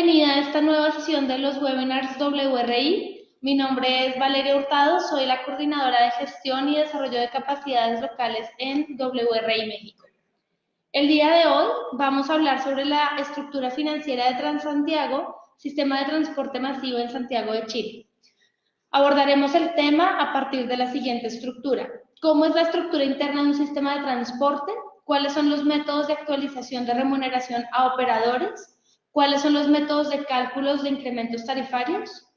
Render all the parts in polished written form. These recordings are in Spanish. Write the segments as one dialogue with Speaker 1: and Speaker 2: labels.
Speaker 1: bienvenida a esta nueva sesión de los webinars WRI. Mi nombre es Valeria Hurtado, soy la coordinadora de gestión y desarrollo de capacidades locales en WRI México. El día de hoy vamos a hablar sobre la estructura financiera de Transantiago, sistema de transporte masivo en Santiago de Chile. Abordaremos el tema a partir de la siguiente estructura. ¿Cómo es la estructura interna de un sistema de transporte? ¿Cuáles son los métodos de actualización de remuneración a operadores? ¿Cuáles son los métodos de cálculos de incrementos tarifarios?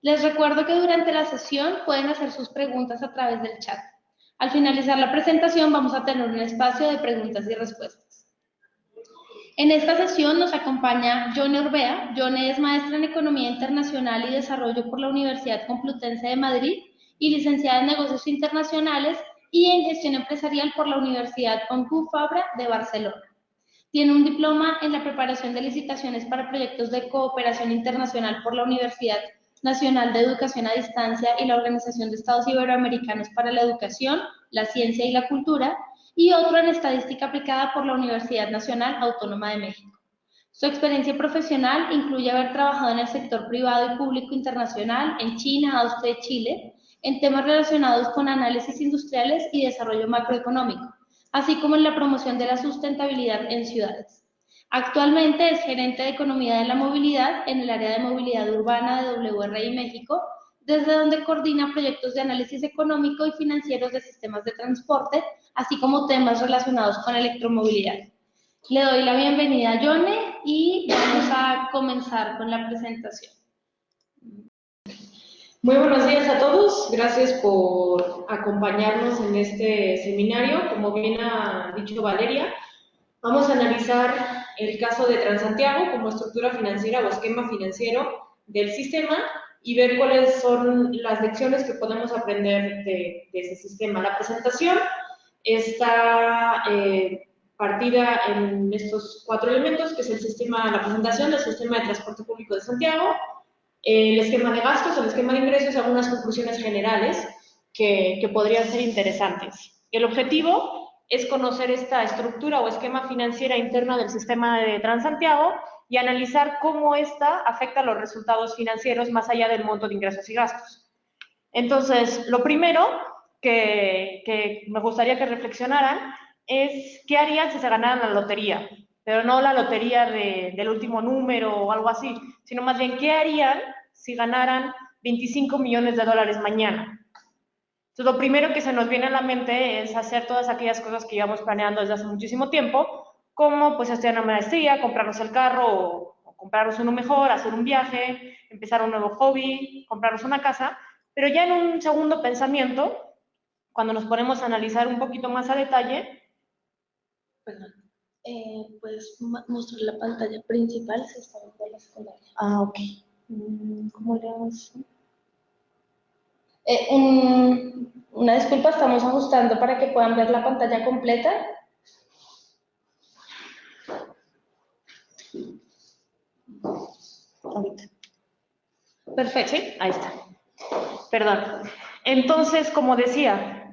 Speaker 1: Les recuerdo que durante la sesión pueden hacer sus preguntas a través del chat. Al finalizar la presentación vamos a tener un espacio de preguntas y respuestas. En esta sesión nos acompaña Yone Orbea. Yone es maestra en Economía Internacional y Desarrollo por la Universidad Complutense de Madrid y licenciada en Negocios Internacionales y en Gestión Empresarial por la Universidad Pompeu Fabra de Barcelona. Tiene un diploma en la preparación de licitaciones para proyectos de cooperación internacional por la Universidad Nacional de Educación a Distancia y la Organización de Estados Iberoamericanos para la Educación, la Ciencia y la Cultura, y otro en Estadística Aplicada por la Universidad Nacional Autónoma de México. Su experiencia profesional incluye haber trabajado en el sector privado y público internacional en China, Austria y Chile, en temas relacionados con análisis industriales y desarrollo macroeconómico, así como en la promoción de la sustentabilidad en ciudades. Actualmente es gerente de Economía de la Movilidad en el área de movilidad urbana de WRI México, desde donde coordina proyectos de análisis económico y financieros de sistemas de transporte, así como temas relacionados con electromovilidad. Le doy la bienvenida a Yone y vamos a comenzar con la presentación.
Speaker 2: Muy buenos días a todos, gracias por acompañarnos en este seminario. Como bien ha dicho Valeria, vamos a analizar el caso de Transantiago como estructura financiera o esquema financiero del sistema y ver cuáles son las lecciones que podemos aprender de ese sistema. La presentación está partida en estos 4 elementos, que es el sistema, la presentación del sistema de transporte público de Santiago, el esquema de gastos, el esquema de ingresos, algunas conclusiones generales que podrían ser interesantes. El objetivo es conocer esta estructura o esquema financiera interna del sistema de Transantiago y analizar cómo esta afecta a los resultados financieros más allá del monto de ingresos y gastos. Entonces, lo primero que me gustaría que reflexionaran es qué harían si se ganaran la lotería, pero no la lotería del último número o algo así, sino más bien qué harían si ganaran 25 millones de dólares mañana. Entonces, lo primero que se nos viene a la mente es hacer todas aquellas cosas que llevamos planeando desde hace muchísimo tiempo, como pues estudiar una maestría, comprarnos el carro o comprarnos uno mejor, hacer un viaje, empezar un nuevo hobby, comprarnos una casa, pero ya en un segundo pensamiento, cuando nos ponemos a analizar un poquito más a detalle,
Speaker 1: Perdón. Puedes mostrar la pantalla principal si está viendo la secundaria.
Speaker 2: Ah, ok. ¿Cómo le damos?
Speaker 1: Una disculpa, estamos ajustando para que puedan ver la pantalla completa.
Speaker 2: Ahorita.
Speaker 1: Perfecto.
Speaker 2: Sí, ahí está. Perdón. Entonces, como decía,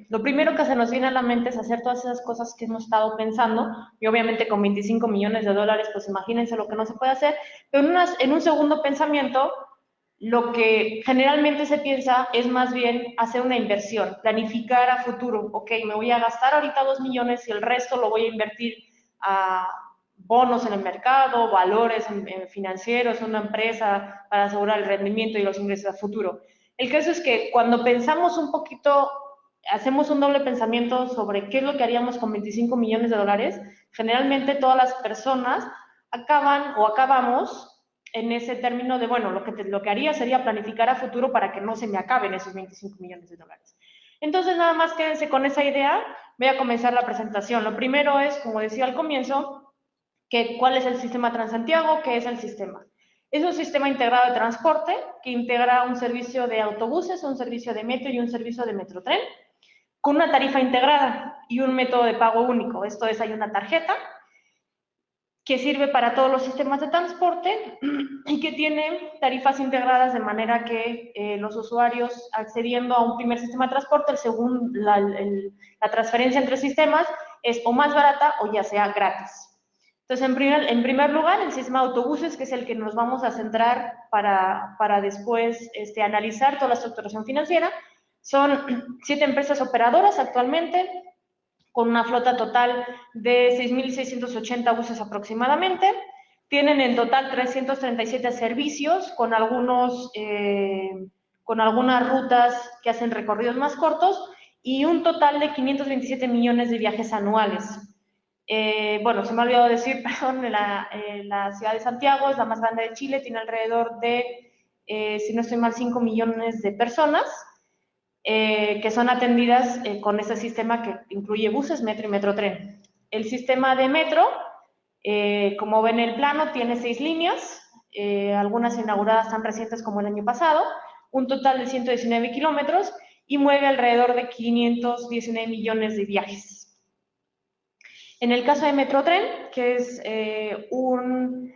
Speaker 2: lo primero que se nos viene a la mente es hacer todas esas cosas que hemos estado pensando, y obviamente con 25 millones de dólares, pues imagínense lo que no se puede hacer, pero en un segundo pensamiento, lo que generalmente se piensa es más bien hacer una inversión, planificar a futuro. Ok, me voy a gastar ahorita 2 millones y el resto lo voy a invertir a bonos en el mercado, valores financieros, una empresa para asegurar el rendimiento y los ingresos a futuro. El caso es que cuando pensamos un poquito, hacemos un doble pensamiento sobre qué es lo que haríamos con 25 millones de dólares, generalmente todas las personas acaban o acabamos en ese término de, bueno, lo que haría sería planificar a futuro para que no se me acaben esos 25 millones de dólares. Entonces, nada más quédense con esa idea. Voy a comenzar la presentación. Lo primero es, como decía al comienzo, ¿cuál es el sistema Transantiago? ¿Qué es el sistema? Es un sistema integrado de transporte que integra un servicio de autobuses, un servicio de metro y un servicio de metrotren con una tarifa integrada y un método de pago único. Esto es, hay una tarjeta que sirve para todos los sistemas de transporte y que tiene tarifas integradas de manera que los usuarios accediendo a un primer sistema de transporte, según la transferencia entre sistemas, es o más barata o ya sea gratis.
Speaker 3: Entonces, en primer lugar, el sistema de autobuses, que es el que nos vamos a centrar para después analizar toda la estructuración financiera. Son 7 empresas operadoras actualmente, con una flota total de 6.680 buses aproximadamente. Tienen en total 337 servicios, con algunas rutas que hacen recorridos más cortos, y un total de 527 millones de viajes anuales. Bueno, se me ha olvidado decir, perdón, la ciudad de Santiago es la más grande de Chile, tiene alrededor de, si no estoy mal, 5 millones de personas que son atendidas con este sistema que incluye buses, metro y metrotren. El sistema de metro, como ven en el plano, tiene 6 líneas, algunas inauguradas tan recientes como el año pasado, un total de 119 kilómetros y mueve alrededor de 519 millones de viajes. En el caso de Metrotren, que es un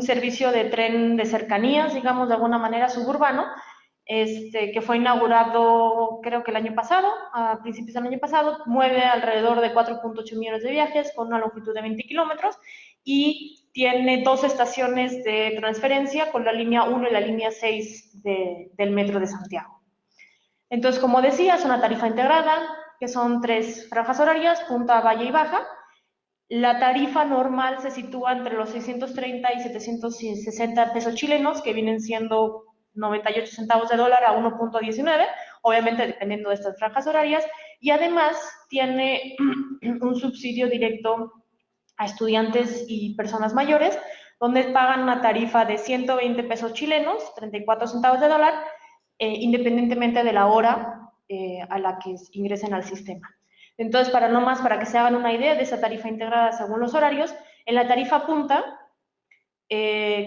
Speaker 3: servicio de tren de cercanías, digamos, de alguna manera suburbano, que fue inaugurado creo que el año pasado, a principios del año pasado, mueve alrededor de 4.8 millones de viajes con una longitud de 20 kilómetros y tiene 2 estaciones de transferencia con la línea 1 y la línea 6 del Metro de Santiago. Entonces, como decía, es una tarifa integrada, que son 3 franjas horarias, punta, valle y baja. La tarifa normal se sitúa entre los 630 y 760 pesos chilenos, que vienen siendo 98 centavos de dólar a 1.19, obviamente dependiendo de estas franjas horarias, y además tiene un subsidio directo a estudiantes y personas mayores, donde pagan una tarifa de 120 pesos chilenos, 34 centavos de dólar, independientemente de la hora a la que ingresen al sistema. Entonces, para que se hagan una idea de esa tarifa integrada según los horarios, en la tarifa punta,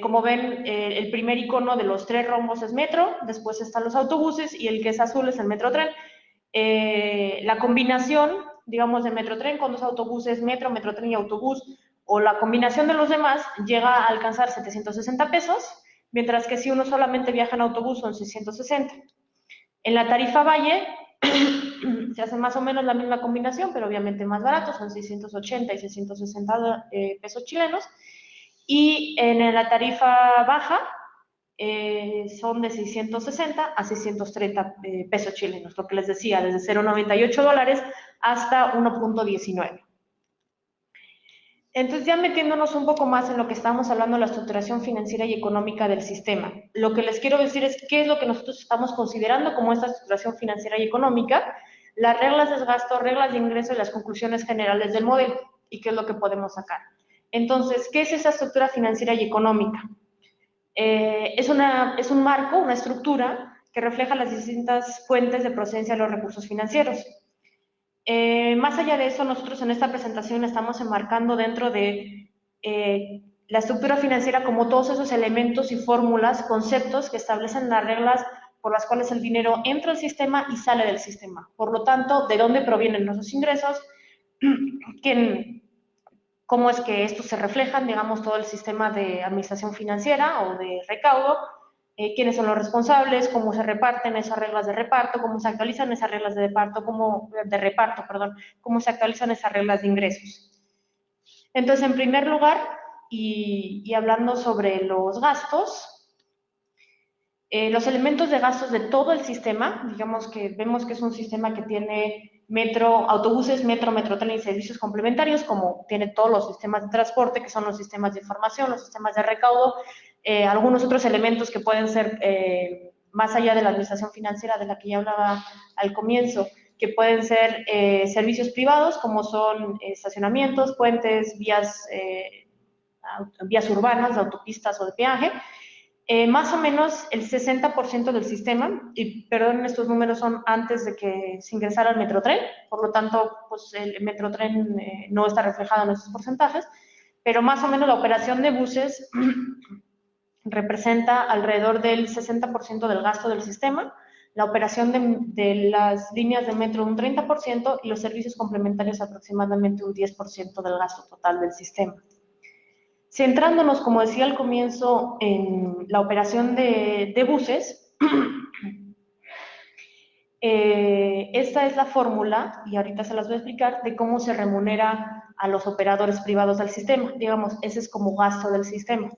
Speaker 3: como ven, el primer icono de los 3 rombos es metro, después están los autobuses y el que es azul es el metrotren. La combinación, digamos, de metrotren con 2 autobuses, metro, metrotren y autobús, o la combinación de los demás, llega a alcanzar 760 pesos, mientras que si uno solamente viaja en autobús son 660. En la tarifa Valle se hace más o menos la misma combinación, pero obviamente más barato, son 680 y 660 pesos chilenos. Y en la tarifa baja son de 660 a 630 pesos chilenos, lo que les decía, desde 0.98 dólares hasta 1.19. Entonces, ya metiéndonos un poco más en lo que estamos hablando, la estructuración financiera y económica del sistema, lo que les quiero decir es qué es lo que nosotros estamos considerando como esta estructuración financiera y económica, las reglas de gasto, reglas de ingreso y las conclusiones generales del modelo, y qué es lo que podemos sacar. Entonces, ¿qué es esa estructura financiera y económica? Es un marco, una estructura que refleja las distintas fuentes de procedencia de los recursos financieros. Más allá de eso, nosotros en esta presentación estamos enmarcando dentro de la estructura financiera como todos esos elementos y fórmulas, conceptos que establecen las reglas por las cuales el dinero entra al sistema y sale del sistema. Por lo tanto, de dónde provienen nuestros ingresos, cómo es que estos se reflejan, digamos, todo el sistema de administración financiera o de recaudo, quiénes son los responsables, cómo se reparten esas reglas de reparto, cómo se actualizan esas reglas de reparto, cómo se actualizan esas reglas de ingresos. Entonces, en primer lugar, y hablando sobre los gastos, los elementos de gastos de todo el sistema, digamos que vemos que es un sistema que tiene autobuses, metrotren y servicios complementarios, como tiene todos los sistemas de transporte, que son los sistemas de información, los sistemas de recaudo, algunos otros elementos que pueden ser, más allá de la administración financiera de la que ya hablaba al comienzo, que pueden ser servicios privados, como son estacionamientos, puentes, vías urbanas, de autopistas o de peaje. Más o menos el 60% del sistema, y perdón, estos números son antes de que se ingresara el Metrotren, por lo tanto, pues el Metrotren no está reflejado en estos porcentajes, pero más o menos la operación de buses representa alrededor del 60% del gasto del sistema, la operación de las líneas de metro un 30% y los servicios complementarios aproximadamente un 10% del gasto total del sistema. Centrándonos, como decía al comienzo, en la operación de buses, esta es la fórmula, y ahorita se las voy a explicar, de cómo se remunera a los operadores privados del sistema. Digamos, ese es como gasto del sistema.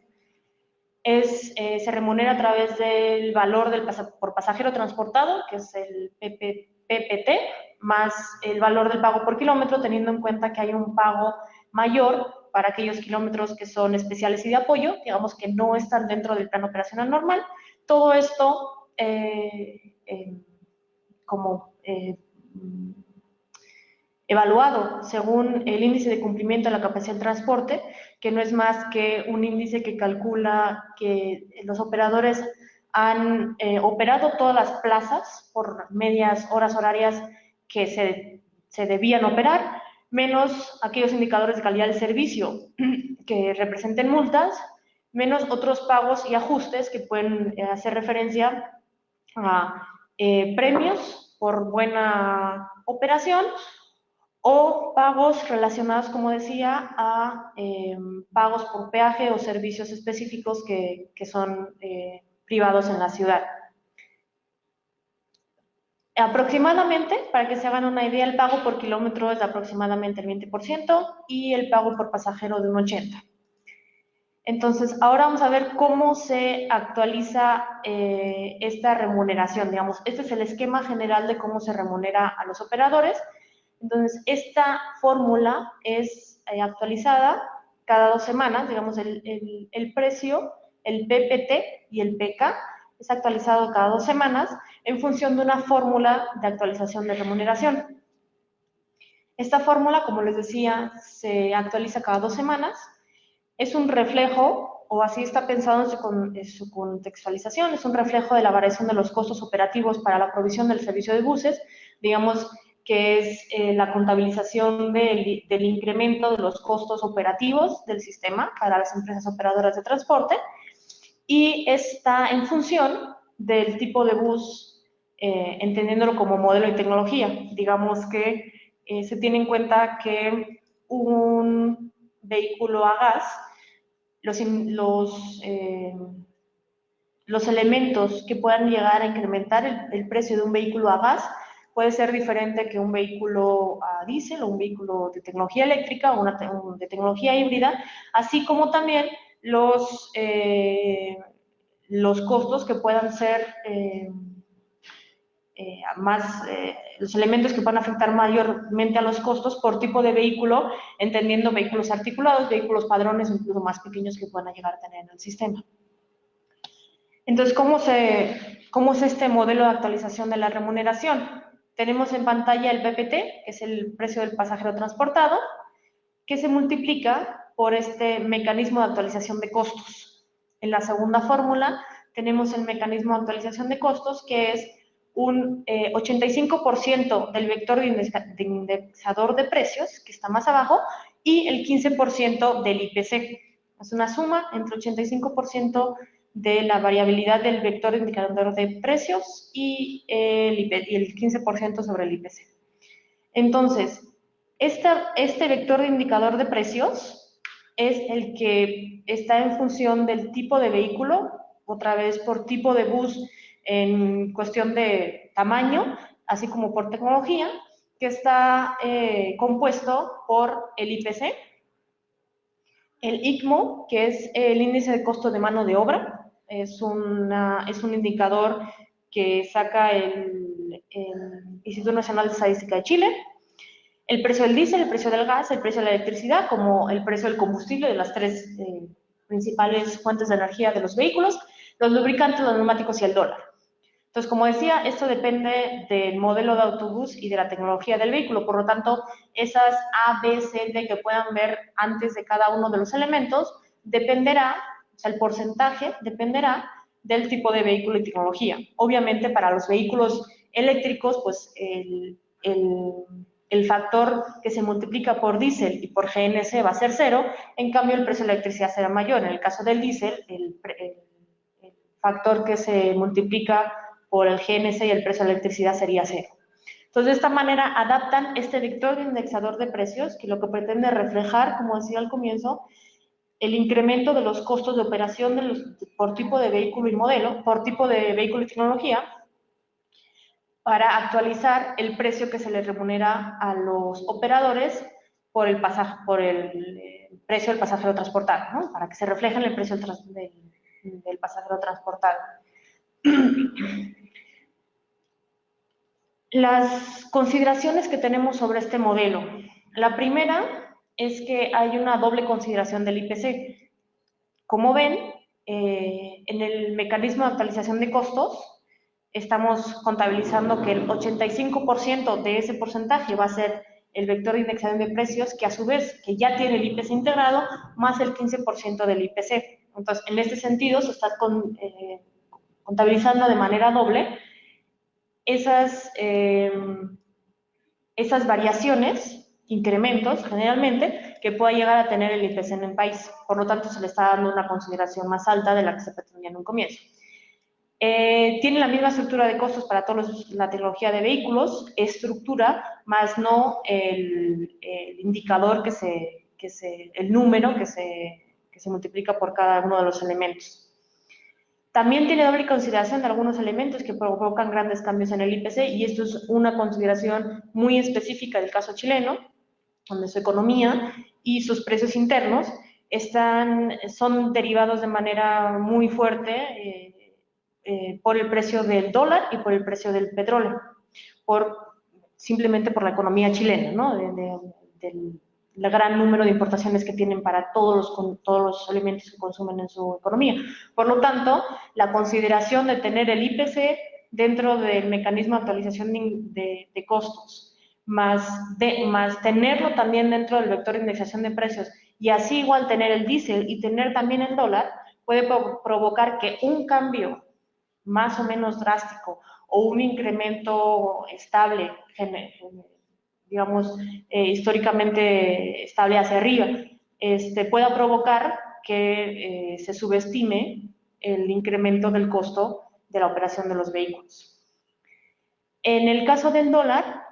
Speaker 3: Se remunera a través del valor por pasajero transportado, que es el PPT, más el valor del pago por kilómetro, teniendo en cuenta que hay un pago mayor para aquellos kilómetros que son especiales y de apoyo, digamos que no están dentro del plan operacional normal. Todo esto evaluado según el índice de cumplimiento de la capacidad de transporte, que no es más que un índice que calcula que los operadores han operado todas las plazas por medias horas horarias que se debían operar, menos aquellos indicadores de calidad del servicio que representen multas, menos otros pagos y ajustes que pueden hacer referencia a premios por buena operación o pagos relacionados, como decía, a pagos por peaje o servicios específicos que son privados en la ciudad. Aproximadamente, para que se hagan una idea, el pago por kilómetro es de aproximadamente el 20% y el pago por pasajero de un 80%. Entonces, ahora vamos a ver cómo se actualiza esta remuneración. Digamos, este es el esquema general de cómo se remunera a los operadores. Entonces, esta fórmula es actualizada cada 2 semanas, digamos, el precio, el PPT y el PK es actualizado cada 2 semanas en función de una fórmula de actualización de remuneración. Esta fórmula, como les decía, se actualiza cada 2 semanas, es un reflejo, o así está pensado en su contextualización, es un reflejo de la variación de los costos operativos para la provisión del servicio de buses, digamos, que es la contabilización del incremento de los costos operativos del sistema para las empresas operadoras de transporte, y está en función del tipo de bus, entendiéndolo como modelo y tecnología. Digamos que se tiene en cuenta que un vehículo a gas, los elementos que puedan llegar a incrementar el precio de un vehículo a gas puede ser diferente que un vehículo a diésel o un vehículo de tecnología eléctrica o de tecnología híbrida, así como también los costos que puedan ser los elementos que puedan afectar mayormente a los costos por tipo de vehículo, entendiendo vehículos articulados, vehículos padrones o incluso más pequeños que puedan llegar a tener en el sistema. Entonces, ¿cómo es este modelo de actualización de la remuneración? Tenemos en pantalla el PPT, que es el precio del pasajero transportado, que se multiplica por este mecanismo de actualización de costos. En la segunda fórmula tenemos el mecanismo de actualización de costos, que es un 85% del vector de indexador de precios, que está más abajo, y el 15% del IPC. Es una suma entre 85% de la variabilidad del vector de indicador de precios y el 15% sobre el IPC. Entonces, este vector de indicador de precios es el que está en función del tipo de vehículo, otra vez por tipo de bus en cuestión de tamaño, así como por tecnología, que está compuesto por el IPC, el ICMO, que es el índice de costo de mano de obra, es un indicador que saca el Instituto Nacional de Estadística de Chile, el precio del diésel, el precio del gas, el precio de la electricidad, como el precio del combustible de las 3 principales fuentes de energía de los vehículos, los lubricantes, los neumáticos y el dólar. Entonces, como decía, esto depende del modelo de autobús y de la tecnología del vehículo, por lo tanto, esas A, B, C, D que puedan ver antes de cada uno de los elementos, dependerá, o sea, el porcentaje dependerá del tipo de vehículo y tecnología. Obviamente, para los vehículos eléctricos, pues el factor que se multiplica por diésel y por GNC va a ser 0, en cambio el precio de la electricidad será mayor. En el caso del diésel, el factor que se multiplica por el GNC y el precio de la electricidad sería 0. Entonces, de esta manera adaptan este vector de indexador de precios, que lo que pretende reflejar, como decía al comienzo, el incremento de los costos de operación por tipo de vehículo y modelo, por tipo de vehículo y tecnología, para actualizar el precio que se les remunera a los operadores por el precio del pasajero transportado, ¿no? Para que se refleje en el precio del pasajero transportado. Las consideraciones que tenemos sobre este modelo. La primera es que hay una doble consideración del IPC. Como ven, en el mecanismo de actualización de costos, estamos contabilizando que el 85% de ese porcentaje va a ser el vector de indexación de precios, que a su vez, que ya tiene el IPC integrado, más el 15% del IPC. Entonces, en este sentido, se está contabilizando de manera doble esas variaciones, incrementos generalmente, que pueda llegar a tener el IPC en el país. Por lo tanto, se le está dando una consideración más alta de la que se pretendía en un comienzo. Tiene la misma estructura de costos para todos la tecnología de vehículos, estructura, más no el indicador el número que se multiplica por cada uno de los elementos. También tiene doble consideración de algunos elementos que provocan grandes cambios en el IPC, y esto es una consideración muy específica del caso chileno, donde su economía y sus precios internos son derivados de manera muy fuerte por el precio del dólar y por el precio del petróleo, simplemente por la economía chilena, ¿no? Del gran número de importaciones que tienen para todos los elementos que consumen en su economía. Por lo tanto, la consideración de tener el IPC dentro del mecanismo de actualización de costos, más tenerlo también dentro del vector de indexación de precios, y así igual tener el diésel y tener también el dólar, puede provocar que un cambio más o menos drástico o un incremento estable, digamos, históricamente estable hacia arriba, pueda provocar que se subestime el incremento del costo de la operación de los vehículos. En el caso del dólar,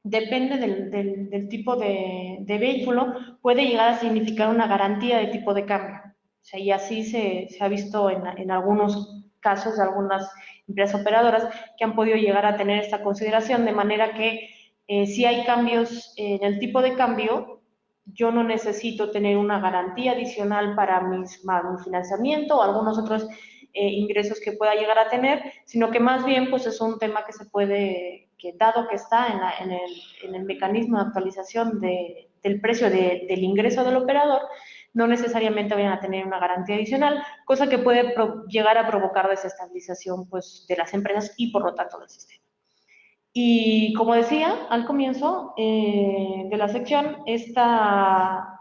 Speaker 3: depende del tipo de vehículo, puede llegar a significar una garantía de tipo de cambio. O sea, y así se ha visto en algunos casos de algunas empresas operadoras que han podido llegar a tener esta consideración, de manera que si hay cambios en el tipo de cambio, yo no necesito tener una garantía adicional para mi financiamiento o algunos otros ingresos que pueda llegar a tener, sino que más bien pues es un tema que se puede, que dado que está en el mecanismo de actualización del precio del ingreso del operador, no necesariamente vayan a tener una garantía adicional, cosa que puede llegar a provocar desestabilización pues, de las empresas y por lo tanto del sistema. Y como decía al comienzo de la sección, esta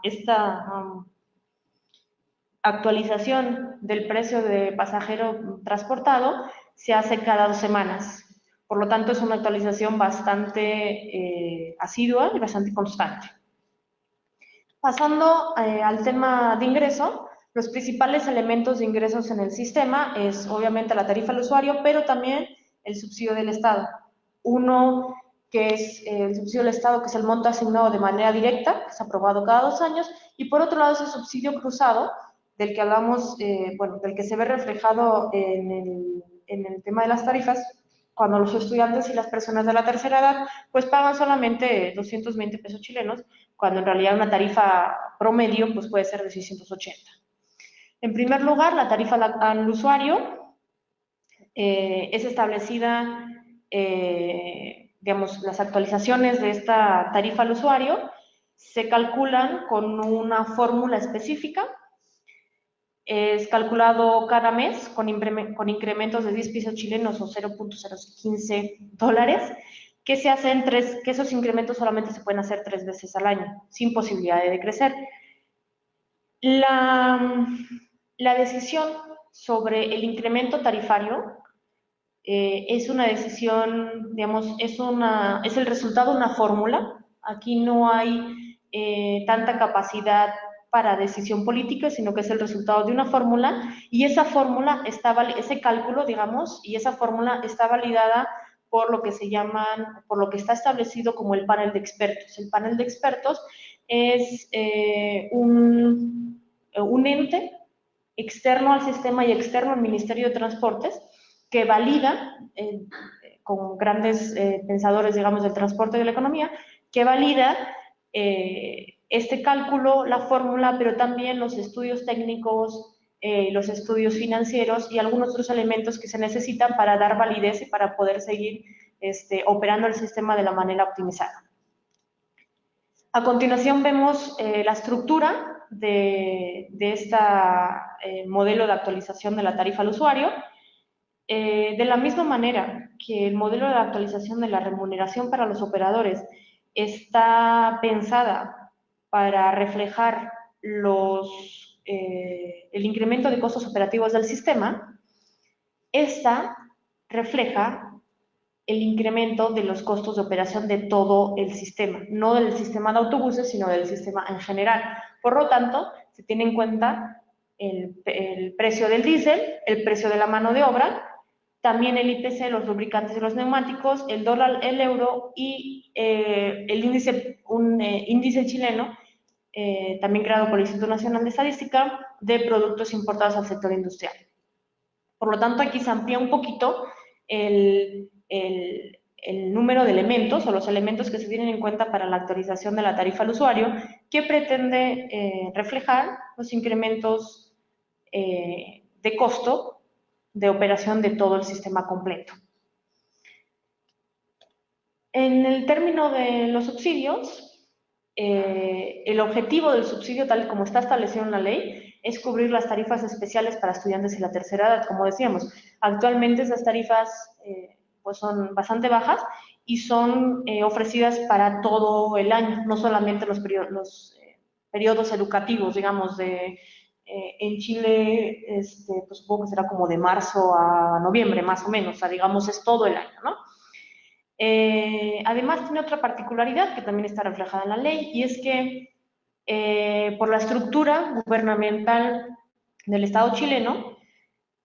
Speaker 3: actualización del precio de pasajero transportado se hace cada 2 semanas. Por lo tanto, es una actualización bastante asidua y bastante constante. Pasando al tema de ingreso, los principales elementos de ingresos en el sistema es obviamente la tarifa al usuario, pero también el subsidio del Estado. Uno que es el subsidio del Estado, que es el monto asignado de manera directa, que es aprobado cada 2 años, y por otro lado es el subsidio cruzado, del que hablamos, del que se ve reflejado en el tema de las tarifas, cuando los estudiantes y las personas de la tercera edad, pues pagan solamente 220 pesos chilenos, cuando en realidad una tarifa promedio pues puede ser de 680. En primer lugar, la tarifa al usuario es establecida, digamos, las actualizaciones de esta tarifa al usuario se calculan con una fórmula específica. Es calculado cada mes con incrementos de 10 pesos chilenos o 0.015 dólares, que se hacen que esos incrementos solamente se pueden hacer 3 veces al año, sin posibilidad de decrecer. La decisión sobre el incremento tarifario es una decisión, digamos, es el resultado de una fórmula. Aquí no hay tanta capacidad para decisión política, sino que es el resultado de una fórmula, y esa fórmula ese cálculo, digamos, y esa fórmula está validada por lo que está establecido como el panel de expertos. El panel de expertos es un ente externo al sistema y externo al Ministerio de Transportes, que valida, con grandes pensadores, digamos, del transporte y de la economía, que valida este cálculo, la fórmula, pero también los estudios técnicos, los estudios financieros y algunos otros elementos que se necesitan para dar validez y para poder seguir operando el sistema de la manera optimizada. A continuación vemos la estructura de este modelo de actualización de la tarifa al usuario. De la misma manera que el modelo de actualización de la remuneración para los operadores está pensada para reflejar el incremento de costos operativos del sistema, esta refleja el incremento de los costos de operación de todo el sistema, no del sistema de autobuses, sino del sistema en general. Por lo tanto, se tiene en cuenta el precio del diésel, el precio de la mano de obra, también el IPC, los lubricantes y los neumáticos, el dólar, el euro y un índice chileno, también creado por el Instituto Nacional de Estadística, de productos importados al sector industrial. Por lo tanto, aquí se amplía un poquito el número de elementos o los elementos que se tienen en cuenta para la actualización de la tarifa al usuario, que pretende reflejar los incrementos de costo de operación de todo el sistema completo. En el término de los subsidios, el objetivo del subsidio, tal como está establecido en la ley, es cubrir las tarifas especiales para estudiantes y la tercera edad. Como decíamos, actualmente esas tarifas pues son bastante bajas y son ofrecidas para todo el año, no solamente los periodos educativos, digamos, en Chile, pues supongo que será como de marzo a noviembre, más o menos, o sea, digamos, es todo el año, ¿no? Además, tiene otra particularidad que también está reflejada en la ley, y es que por la estructura gubernamental del Estado chileno,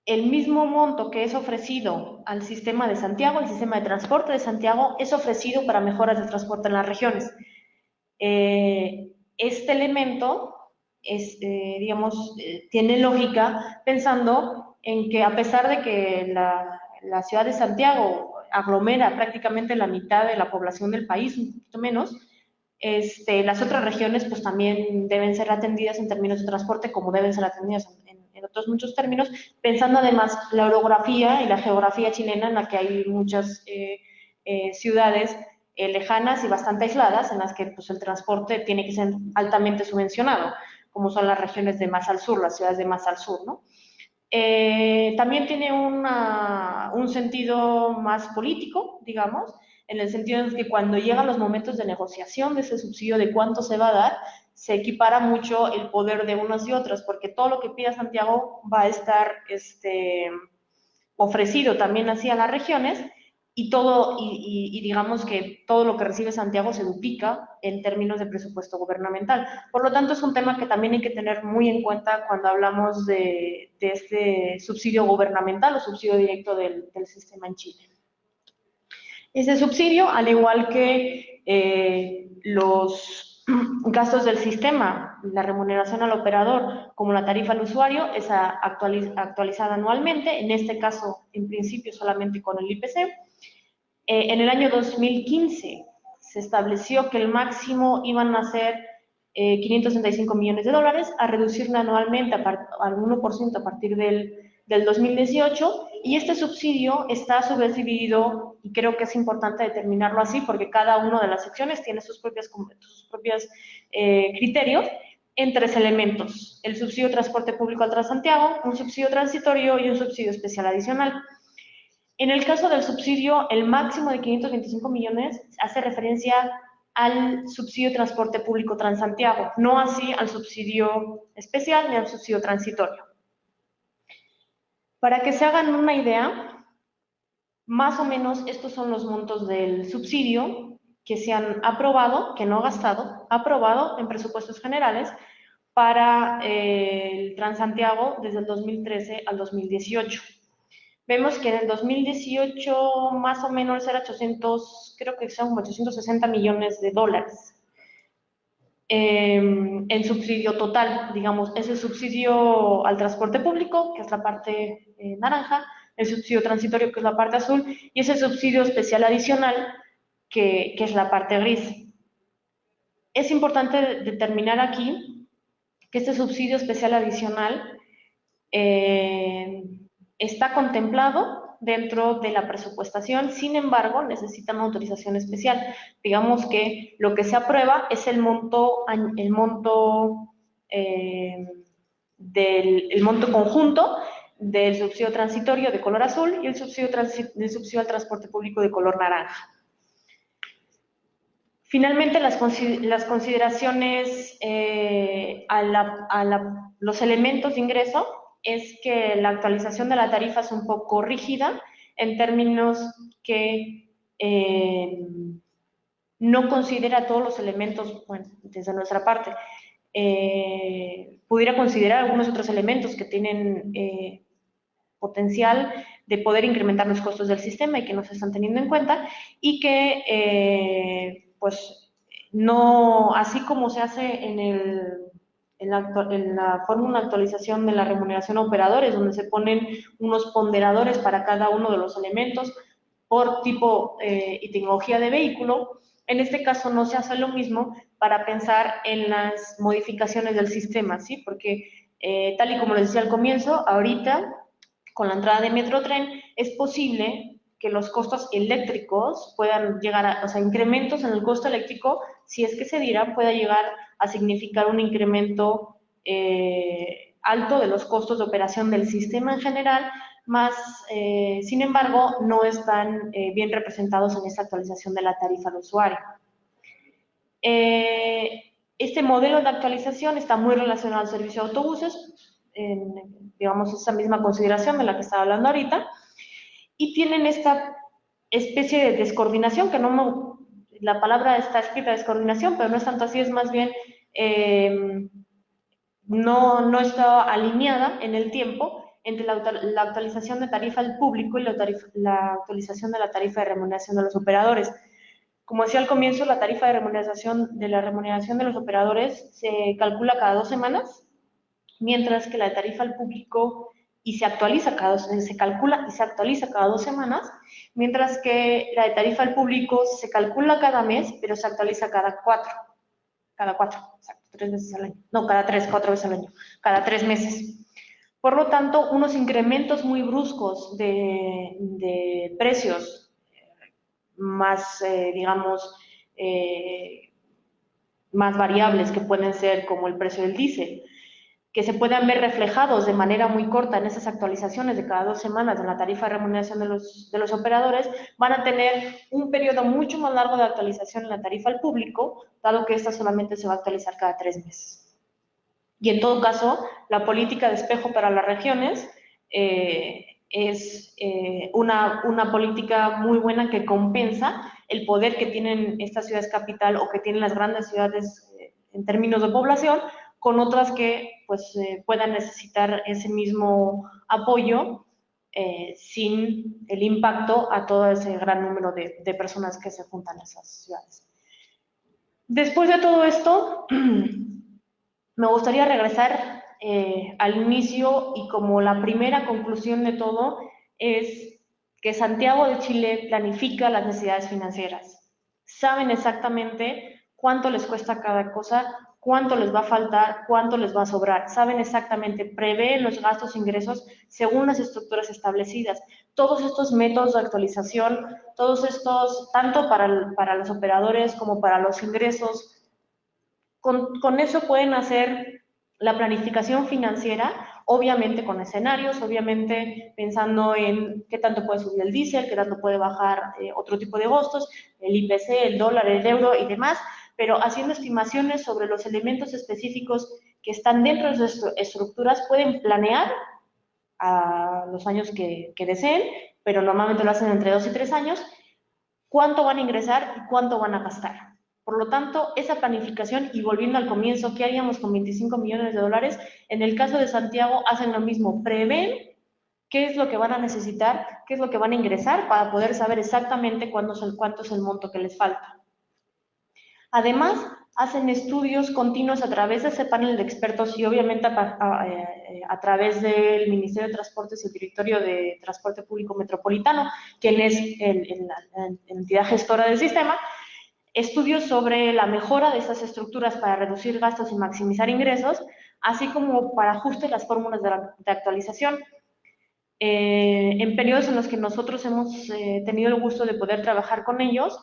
Speaker 3: el mismo monto que es ofrecido al sistema de Santiago, el sistema de transporte de Santiago, es ofrecido para mejoras de transporte en las regiones. Este elemento digamos, tiene lógica pensando en que a pesar de que la ciudad de Santiago aglomera prácticamente la mitad de la población del país, un poquito menos, las otras regiones pues también deben ser atendidas en términos de transporte como deben ser atendidas en otros muchos términos, pensando además la orografía y la geografía chilena en la que hay muchas ciudades lejanas y bastante aisladas en las que pues, el transporte tiene que ser altamente subvencionado, como son las regiones de más al sur, las ciudades de más al sur, ¿no? También tiene un sentido más político, digamos, en el sentido de que cuando llegan los momentos de negociación de ese subsidio, de cuánto se va a dar, se equipara mucho el poder de unos y otros, porque todo lo que pida Santiago va a estar ofrecido también así a las regiones, y digamos que todo lo que recibe Santiago se duplica en términos de presupuesto gubernamental. Por lo tanto, es un tema que también hay que tener muy en cuenta cuando hablamos de este subsidio gubernamental o subsidio directo del sistema en Chile. Ese subsidio, al igual que los gastos del sistema, la remuneración al operador, como la tarifa al usuario, es actualizada anualmente, en este caso, en principio, solamente con el IPC. En el año 2015 se estableció que el máximo iban a ser 565 millones de dólares, a reducir anualmente al 1% a partir del 2018, y este subsidio está a su vez dividido, y creo que es importante determinarlo así, porque cada una de las secciones tiene sus propios criterios, en 3 elementos: el subsidio de transporte público al Transantiago, un subsidio transitorio y un subsidio especial adicional. En el caso del subsidio, el máximo de 525 millones hace referencia al subsidio de transporte público Transantiago, no así al subsidio especial ni al subsidio transitorio. Para que se hagan una idea, más o menos estos son los montos del subsidio que se han aprobado, que no gastado, aprobado en presupuestos generales para el Transantiago desde el 2013 al 2018. Vemos que en el 2018 más o menos era 800, creo que son 860 millones de dólares en subsidio total, digamos, ese subsidio al transporte público, que es la parte naranja, el subsidio transitorio, que es la parte azul, y ese subsidio especial adicional, que es la parte gris. Es importante determinar aquí que este subsidio especial adicional está contemplado dentro de la presupuestación, sin embargo, necesita una autorización especial. Digamos que lo que se aprueba es el monto conjunto del subsidio transitorio de color azul y el subsidio al transporte público de color naranja. Finalmente, las consideraciones los elementos de ingreso es que la actualización de la tarifa es un poco rígida en términos que no considera todos los elementos, bueno, desde nuestra parte, pudiera considerar algunos otros elementos que tienen potencial de poder incrementar los costos del sistema y que no se están teniendo en cuenta, y que pues no, así como se hace en la fórmula de actualización de la remuneración a operadores, donde se ponen unos ponderadores para cada uno de los elementos por tipo y tecnología de vehículo, en este caso no se hace lo mismo para pensar en las modificaciones del sistema, ¿sí? Porque tal y como les decía al comienzo, ahorita con la entrada de Metrotren, es posible que los costos eléctricos puedan llegar a, o sea, incrementos en el costo eléctrico, si es que se diera, pueda llegar a significar un incremento alto de los costos de operación del sistema en general, más, sin embargo, no están bien representados en esta actualización de la tarifa al usuario. Este modelo de actualización está muy relacionado al servicio de autobuses, digamos, esa misma consideración de la que estaba hablando ahorita, y tienen esta especie de descoordinación, que la palabra está escrita descoordinación, pero no es tanto así, es más bien no está alineada en el tiempo entre la actualización de tarifa al público y la actualización de la tarifa de remuneración de los operadores. Como decía al comienzo, la tarifa de remuneración de los operadores se calcula cada 2 semanas, mientras que la tarifa al público se calcula y se actualiza cada 2 semanas, mientras que la de tarifa al público se calcula cada mes, pero se actualiza cada 4, exacto, 3 veces al año, no, cada 3, 4 veces al año, cada 3 meses. Por lo tanto, unos incrementos muy bruscos de precios más, digamos, más variables que pueden ser como el precio del diésel, que se puedan ver reflejados de manera muy corta en esas actualizaciones de cada 2 semanas de la tarifa de remuneración de los operadores, van a tener un periodo mucho más largo de actualización en la tarifa al público, dado que esta solamente se va a actualizar cada 3 meses. Y en todo caso, la política de espejo para las regiones es una política muy buena que compensa el poder que tienen estas ciudades capital o que tienen las grandes ciudades en términos de población, con otras que pues puedan necesitar ese mismo apoyo sin el impacto a todo ese gran número de personas que se juntan en esas ciudades. Después de todo esto, me gustaría regresar al inicio y como la primera conclusión de todo es que Santiago de Chile planifica las necesidades financieras. Saben exactamente cuánto les cuesta cada cosa, cuánto les va a faltar, cuánto les va a sobrar. Saben exactamente, prevén los gastos e ingresos según las estructuras establecidas. Todos estos métodos de actualización, todos estos, tanto para los operadores como para los ingresos, con eso pueden hacer la planificación financiera, obviamente con escenarios, obviamente pensando en qué tanto puede subir el diésel, qué tanto puede bajar otro tipo de costos, el IPC, el dólar, el euro y demás, pero haciendo estimaciones sobre los elementos específicos que están dentro de sus estructuras, pueden planear a los años que deseen, pero normalmente lo hacen entre 2 y 3 años, cuánto van a ingresar y cuánto van a gastar. Por lo tanto, esa planificación, y volviendo al comienzo, ¿qué haríamos con 25 millones de dólares? En el caso de Santiago, hacen lo mismo, prevén qué es lo que van a necesitar, qué es lo que van a ingresar para poder saber exactamente cuánto es el monto que les falta. Además, hacen estudios continuos a través de ese panel de expertos y obviamente a través del Ministerio de Transportes y el Directorio de Transporte Público Metropolitano, quien es la entidad gestora del sistema. estudios sobre la mejora de estas estructuras para reducir gastos y maximizar ingresos, así como para ajuste las fórmulas de actualización. En periodos en los que nosotros hemos tenido el gusto de poder trabajar con ellos,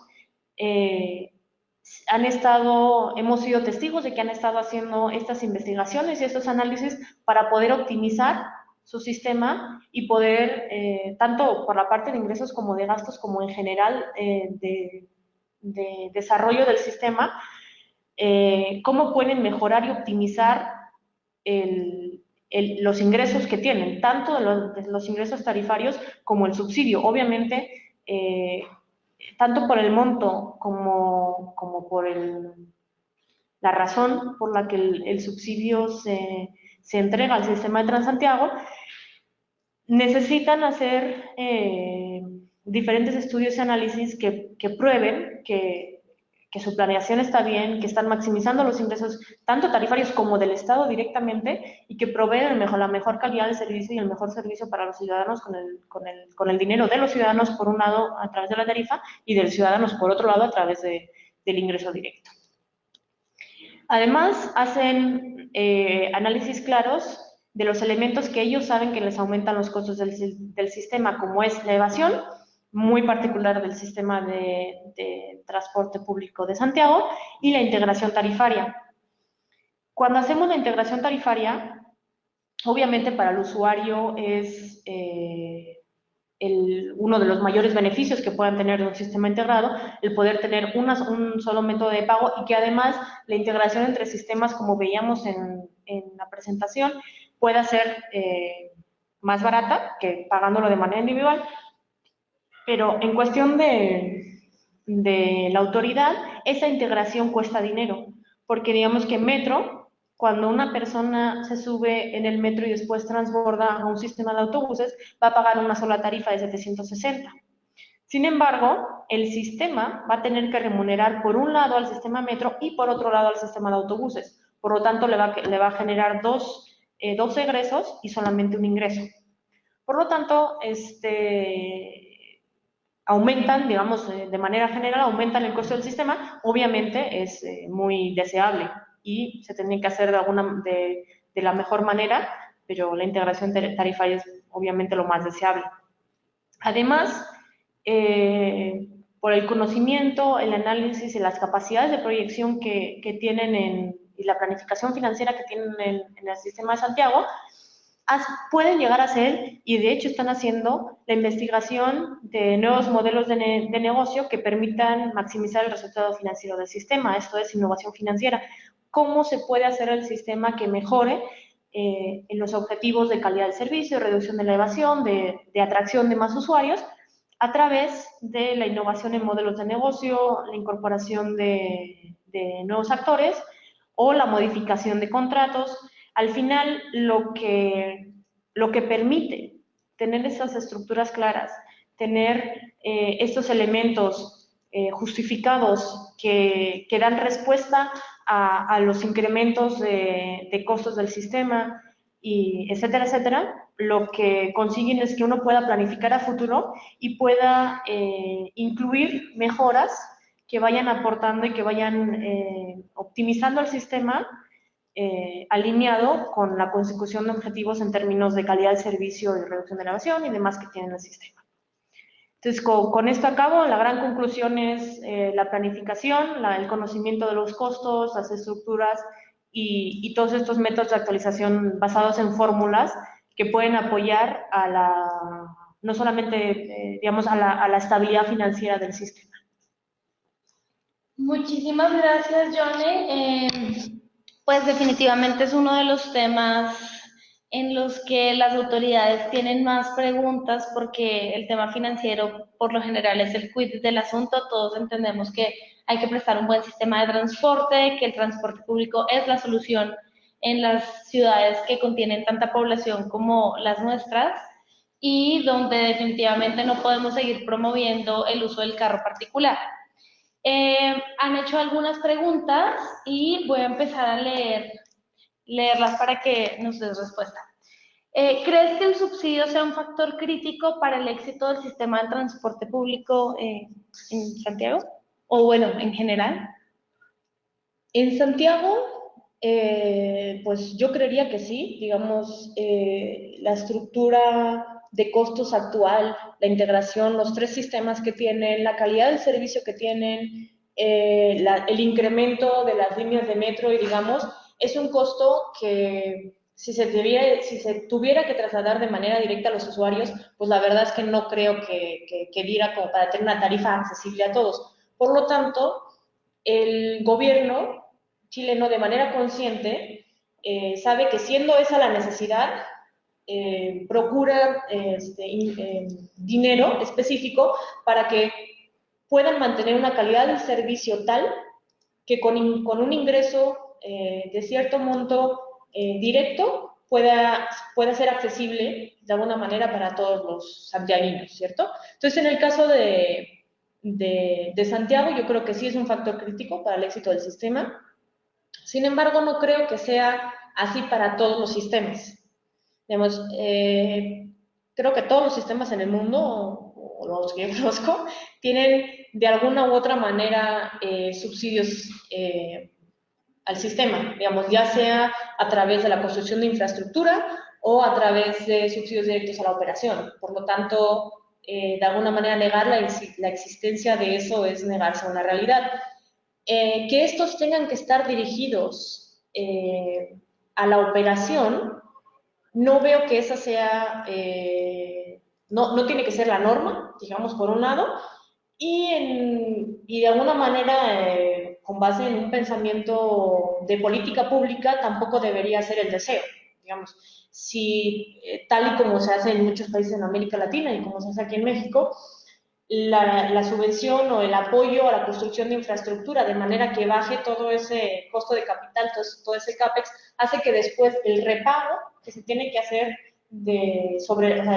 Speaker 3: hemos sido testigos de que han estado haciendo estas investigaciones y estos análisis para poder optimizar su sistema y poder, tanto por la parte de ingresos como de gastos, como en general de desarrollo del sistema, cómo pueden mejorar y optimizar los ingresos que tienen, tanto de los ingresos tarifarios como el subsidio. Obviamente, tanto por el monto como por la razón por la que el subsidio se entrega al sistema de Transantiago, necesitan hacer diferentes estudios y análisis que prueben que su planeación está bien, que están maximizando los ingresos tanto tarifarios como del Estado directamente y que proveen la mejor calidad del servicio y el mejor servicio para los ciudadanos con el dinero de los ciudadanos por un lado a través de la tarifa y de los ciudadanos por otro lado a través del ingreso directo. Además, hacen análisis claros de los elementos que ellos saben que les aumentan los costos del sistema, como es la evasión, muy particular del sistema de transporte público de Santiago, y la integración tarifaria. Cuando hacemos la integración tarifaria, obviamente para el usuario es uno de los mayores beneficios que puedan tener de un sistema integrado, el poder tener un solo método de pago y que además la integración entre sistemas, como veíamos en la presentación, pueda ser más barata que pagándolo de manera individual. Pero en cuestión de la autoridad, esa integración cuesta dinero, porque digamos que Metro, cuando una persona se sube en el metro y después transborda a un sistema de autobuses, va a pagar una sola tarifa de 760. Sin embargo, el sistema va a tener que remunerar por un lado al sistema Metro y por otro lado al sistema de autobuses. Por lo tanto, le va a generar dos egresos y solamente un ingreso. Por lo tanto, aumentan, digamos, de manera general, aumentan el costo del sistema, obviamente es muy deseable y se tiene que hacer de la mejor manera, pero la integración tarifaria es obviamente lo más deseable. Además, por el conocimiento, el análisis y las capacidades de proyección que tienen y la planificación financiera que tienen en el sistema de Santiago, pueden llegar a ser, y de hecho están haciendo, la investigación de nuevos modelos de negocio que permitan maximizar el resultado financiero del sistema. Esto es innovación financiera. ¿Cómo se puede hacer el sistema que mejore en los objetivos de calidad del servicio, reducción de la evasión, de atracción de más usuarios, a través de la innovación en modelos de negocio, la incorporación de nuevos actores o la modificación de contratos? Al final, lo que permite tener estas estructuras claras, tener estos elementos justificados que dan respuesta a los incrementos de costos del sistema, y etcétera, etcétera, lo que consiguen es que uno pueda planificar a futuro y pueda incluir mejoras que vayan aportando y que vayan optimizando el sistema, alineado con la consecución de objetivos en términos de calidad del servicio y reducción de la evasión y demás que tiene el sistema. Entonces, con esto acabo. La gran conclusión es la planificación, el conocimiento de los costos, las estructuras y todos estos métodos de actualización basados en fórmulas que pueden apoyar no solamente, digamos, a la estabilidad financiera del sistema.
Speaker 1: Muchísimas gracias, Johnny. Pues definitivamente es uno de los temas en los que las autoridades tienen más preguntas, porque el tema financiero por lo general es el quid del asunto. Todos entendemos que hay que prestar un buen sistema de transporte, que el transporte público es la solución en las ciudades que contienen tanta población como las nuestras y donde definitivamente no podemos seguir promoviendo el uso del carro particular. Han hecho algunas preguntas y voy a empezar a leerlas para que nos des respuesta. ¿Crees que el subsidio sea un factor crítico para el éxito del sistema de transporte público en Santiago? O bueno, en general.
Speaker 4: En Santiago, pues yo creería que sí, digamos, la estructura de costos actual, la integración, los tres sistemas que tienen, la calidad del servicio que tienen, el incremento de las líneas de metro y digamos, es un costo que si se tuviera que trasladar de manera directa a los usuarios, pues la verdad es que no creo que diera como para tener una tarifa accesible a todos. Por lo tanto, el gobierno chileno de manera consciente sabe que siendo esa la necesidad, procura dinero específico para que puedan mantener una calidad del servicio tal que con un ingreso de cierto monto directo pueda ser accesible de alguna manera para todos los santiaguinos, ¿cierto? Entonces, en el caso de Santiago, yo creo que sí es un factor crítico para el éxito del sistema. Sin embargo, no creo que sea así para todos los sistemas. Digamos, creo que todos los sistemas en el mundo, o los que yo conozco, tienen de alguna u otra manera subsidios al sistema, digamos, ya sea a través de la construcción de infraestructura o a través de subsidios directos a la operación. Por lo tanto, de alguna manera negar la existencia de eso es negarse a una realidad. Que estos tengan que estar dirigidos a la operación, no veo que esa sea, no tiene que ser la norma, digamos, por un lado, y de alguna manera, con base en un pensamiento de política pública, tampoco debería ser el deseo, digamos. Si, tal y como se hace en muchos países en América Latina y como se hace aquí en México, la subvención o el apoyo a la construcción de infraestructura, de manera que baje todo ese costo de capital, todo ese CAPEX, hace que después el repago que se tiene que hacer sobre o sea,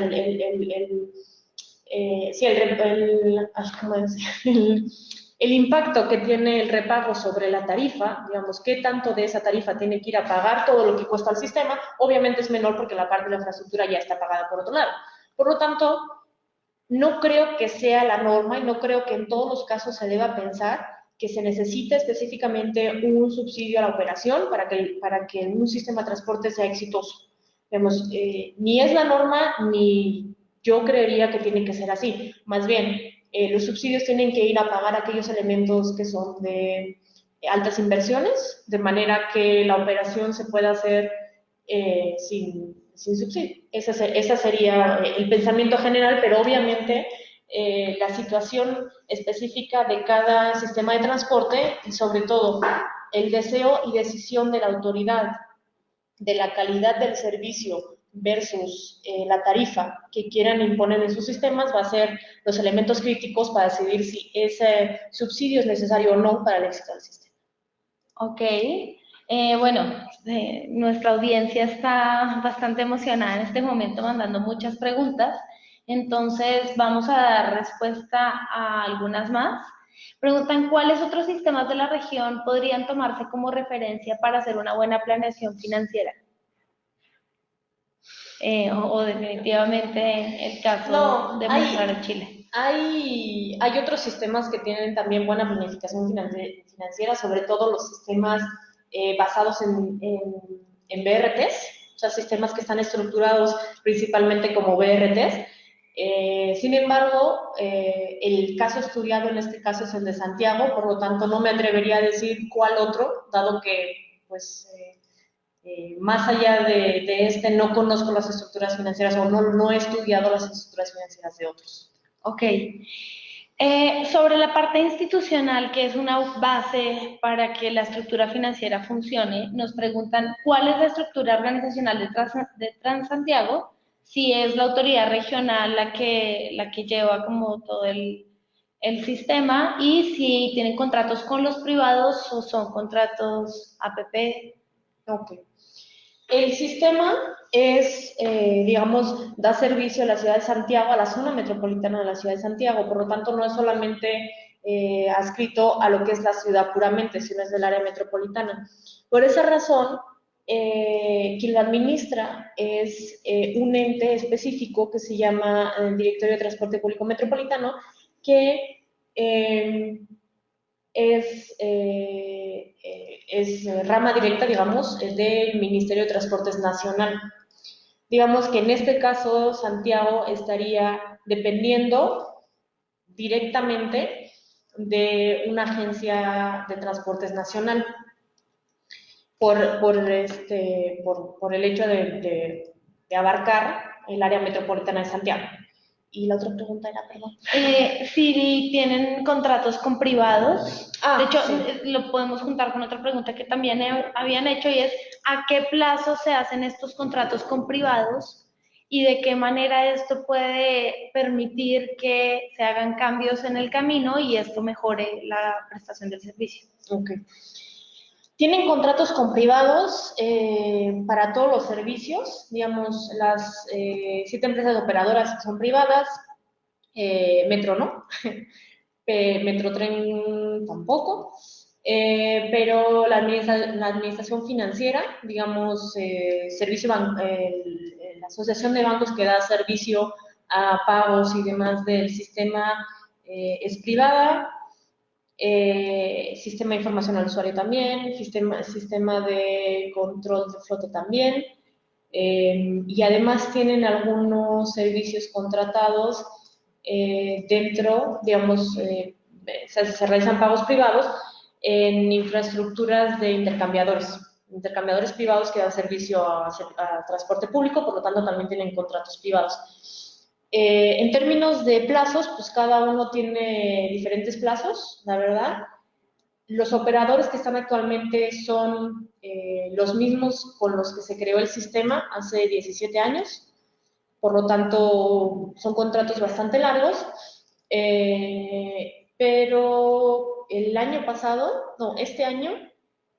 Speaker 4: el impacto que tiene el repago sobre la tarifa, digamos, qué tanto de esa tarifa tiene que ir a pagar todo lo que cuesta el sistema, obviamente es menor porque la parte de la infraestructura ya está pagada por otro lado. Por lo tanto, no creo que sea la norma y no creo que en todos los casos se deba pensar que se necesita específicamente un subsidio a la operación para que un sistema de transporte sea exitoso. Digamos, ni es la norma ni yo creería que tiene que ser así. Más bien, los subsidios tienen que ir a pagar aquellos elementos que son de altas inversiones, de manera que la operación se pueda hacer sin subsidio. Ese sería el pensamiento general, pero obviamente la situación específica de cada sistema de transporte y sobre todo el deseo y decisión de la autoridad de la calidad del servicio versus la tarifa que quieran imponer en sus sistemas va a ser los elementos críticos para decidir si ese subsidio es necesario o no para el éxito del sistema.
Speaker 1: Ok, bueno, nuestra audiencia está bastante emocionada en este momento mandando muchas preguntas, entonces vamos a dar respuesta a algunas más. Preguntan cuáles otros sistemas de la región podrían tomarse como referencia para hacer una buena planeación financiera. O definitivamente el caso de mostrar Chile.
Speaker 4: Hay otros sistemas que tienen también buena planificación financiera, sobre todo los sistemas basados en BRTs, o sea, sistemas que están estructurados principalmente como BRTs. Sin embargo, el caso estudiado en este caso es el de Santiago, por lo tanto no me atrevería a decir cuál otro, dado que pues más allá de este no conozco las estructuras financieras o no he estudiado las estructuras financieras de otros.
Speaker 1: Ok. Sobre la parte institucional, que es una base para que la estructura financiera funcione, nos preguntan cuál es la estructura organizacional de Transantiago, si es la autoridad regional la que lleva como todo el sistema y si tienen contratos con los privados o son contratos APP.
Speaker 4: Ok. El sistema digamos, da servicio a la ciudad de Santiago, a la zona metropolitana de la ciudad de Santiago, por lo tanto no es solamente adscrito a lo que es la ciudad puramente, sino es del área metropolitana. Por esa razón, quien lo administra es un ente específico que se llama Directorio de Transporte Público Metropolitano, que es rama directa, digamos, del Ministerio de Transportes Nacional. Digamos que en este caso Santiago estaría dependiendo directamente de una agencia de transportes nacional por el hecho de abarcar el área metropolitana de Santiago. Y la otra pregunta era, perdón.
Speaker 1: Si tienen contratos con privados, de hecho,
Speaker 4: Sí.
Speaker 1: lo podemos juntar con otra pregunta que también habían hecho y es, ¿a qué plazo se hacen estos contratos con privados? Y de qué manera esto puede permitir que se hagan cambios en el camino y esto mejore la prestación del servicio.
Speaker 4: Ok. Tienen contratos con privados para todos los servicios, digamos, las 7 empresas operadoras son privadas, Metro no, Metrotren tampoco, pero la administración financiera, digamos, la asociación de bancos que da servicio a pagos y demás del sistema es privada. Sistema de información al usuario también, sistema de control de flota también, y además tienen algunos servicios contratados dentro, digamos, se realizan pagos privados en infraestructuras de intercambiadores privados que dan servicio a transporte público, por lo tanto también tienen contratos privados. En términos de plazos, pues cada uno tiene diferentes plazos, la verdad. Los operadores que están actualmente son los mismos con los que se creó el sistema hace 17 años, por lo tanto son contratos bastante largos, pero el año pasado, no, este año,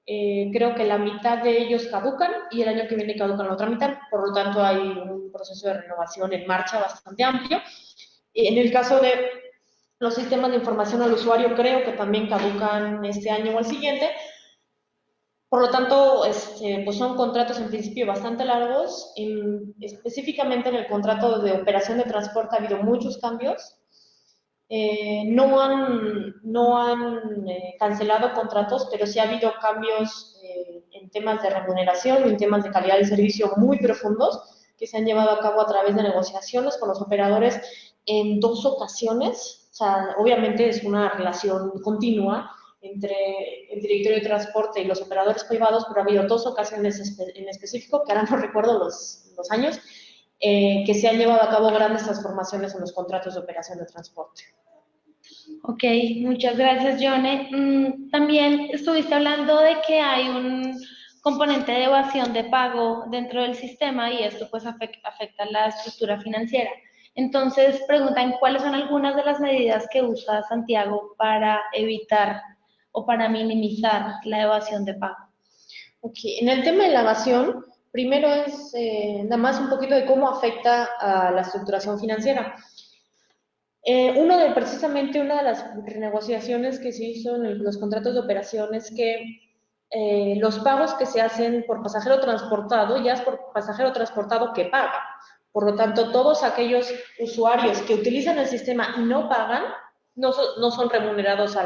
Speaker 4: creo que la mitad de ellos caducan y el año que viene caducan la otra mitad, por lo tanto hay un proceso de renovación en marcha bastante amplio. En el caso de los sistemas de información al usuario, creo que también caducan este año o el siguiente. Por lo tanto, pues son contratos en principio bastante largos. Específicamente en el contrato de operación de transporte ha habido muchos cambios. No han cancelado contratos, pero sí ha habido cambios en temas de remuneración y en temas de calidad de servicio muy profundos que se han llevado a cabo a través de negociaciones con los operadores en 2 ocasiones. O sea, obviamente es una relación continua entre el directorio de transporte y los operadores privados, pero ha habido 2 ocasiones en específico, que ahora no recuerdo los años, que se han llevado a cabo grandes transformaciones en los contratos de operación de transporte.
Speaker 1: Ok, muchas gracias, Yone. También estuviste hablando de que hay un componente de evasión de pago dentro del sistema y esto pues afecta la estructura financiera. Entonces, preguntan cuáles son algunas de las medidas que usa Santiago para evitar o para minimizar la evasión de pago.
Speaker 4: Ok, en el tema de la evasión, primero es nada más un poquito de cómo afecta a la estructuración financiera. Precisamente una de las renegociaciones que se hizo en los contratos de operaciones que los pagos que se hacen por pasajero transportado, ya es por pasajero transportado que paga. Por lo tanto, todos aquellos usuarios que utilizan el sistema y no pagan, no son remunerados a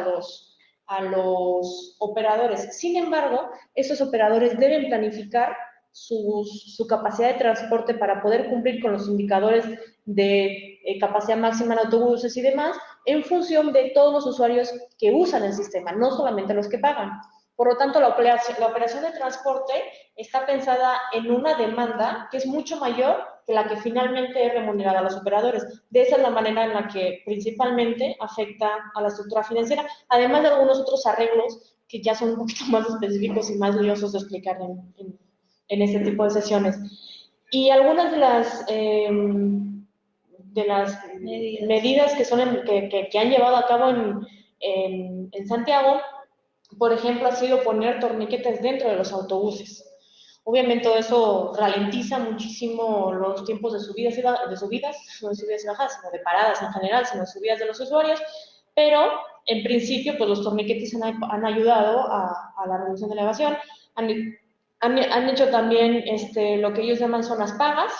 Speaker 4: los operadores. Sin embargo, esos operadores deben planificar su capacidad de transporte para poder cumplir con los indicadores de capacidad máxima de autobuses y demás, en función de todos los usuarios que usan el sistema, no solamente los que pagan. Por lo tanto, la operación de transporte está pensada en una demanda que es mucho mayor que la que finalmente es remunerada a los operadores. De esa es la manera en la que principalmente afecta a la estructura financiera, además de algunos otros arreglos que ya son un poquito más específicos y más liosos de explicar en este tipo de sesiones. Y algunas de las medidas que han llevado a cabo en Santiago, por ejemplo, ha sido poner torniquetes dentro de los autobuses. Obviamente todo eso ralentiza muchísimo los tiempos de subidas y bajadas, no de subidas y bajadas, sino de paradas en general, sino de subidas de los usuarios, pero en principio pues los torniquetes han ayudado a la reducción de la evasión. Han hecho también lo que ellos llaman zonas pagas,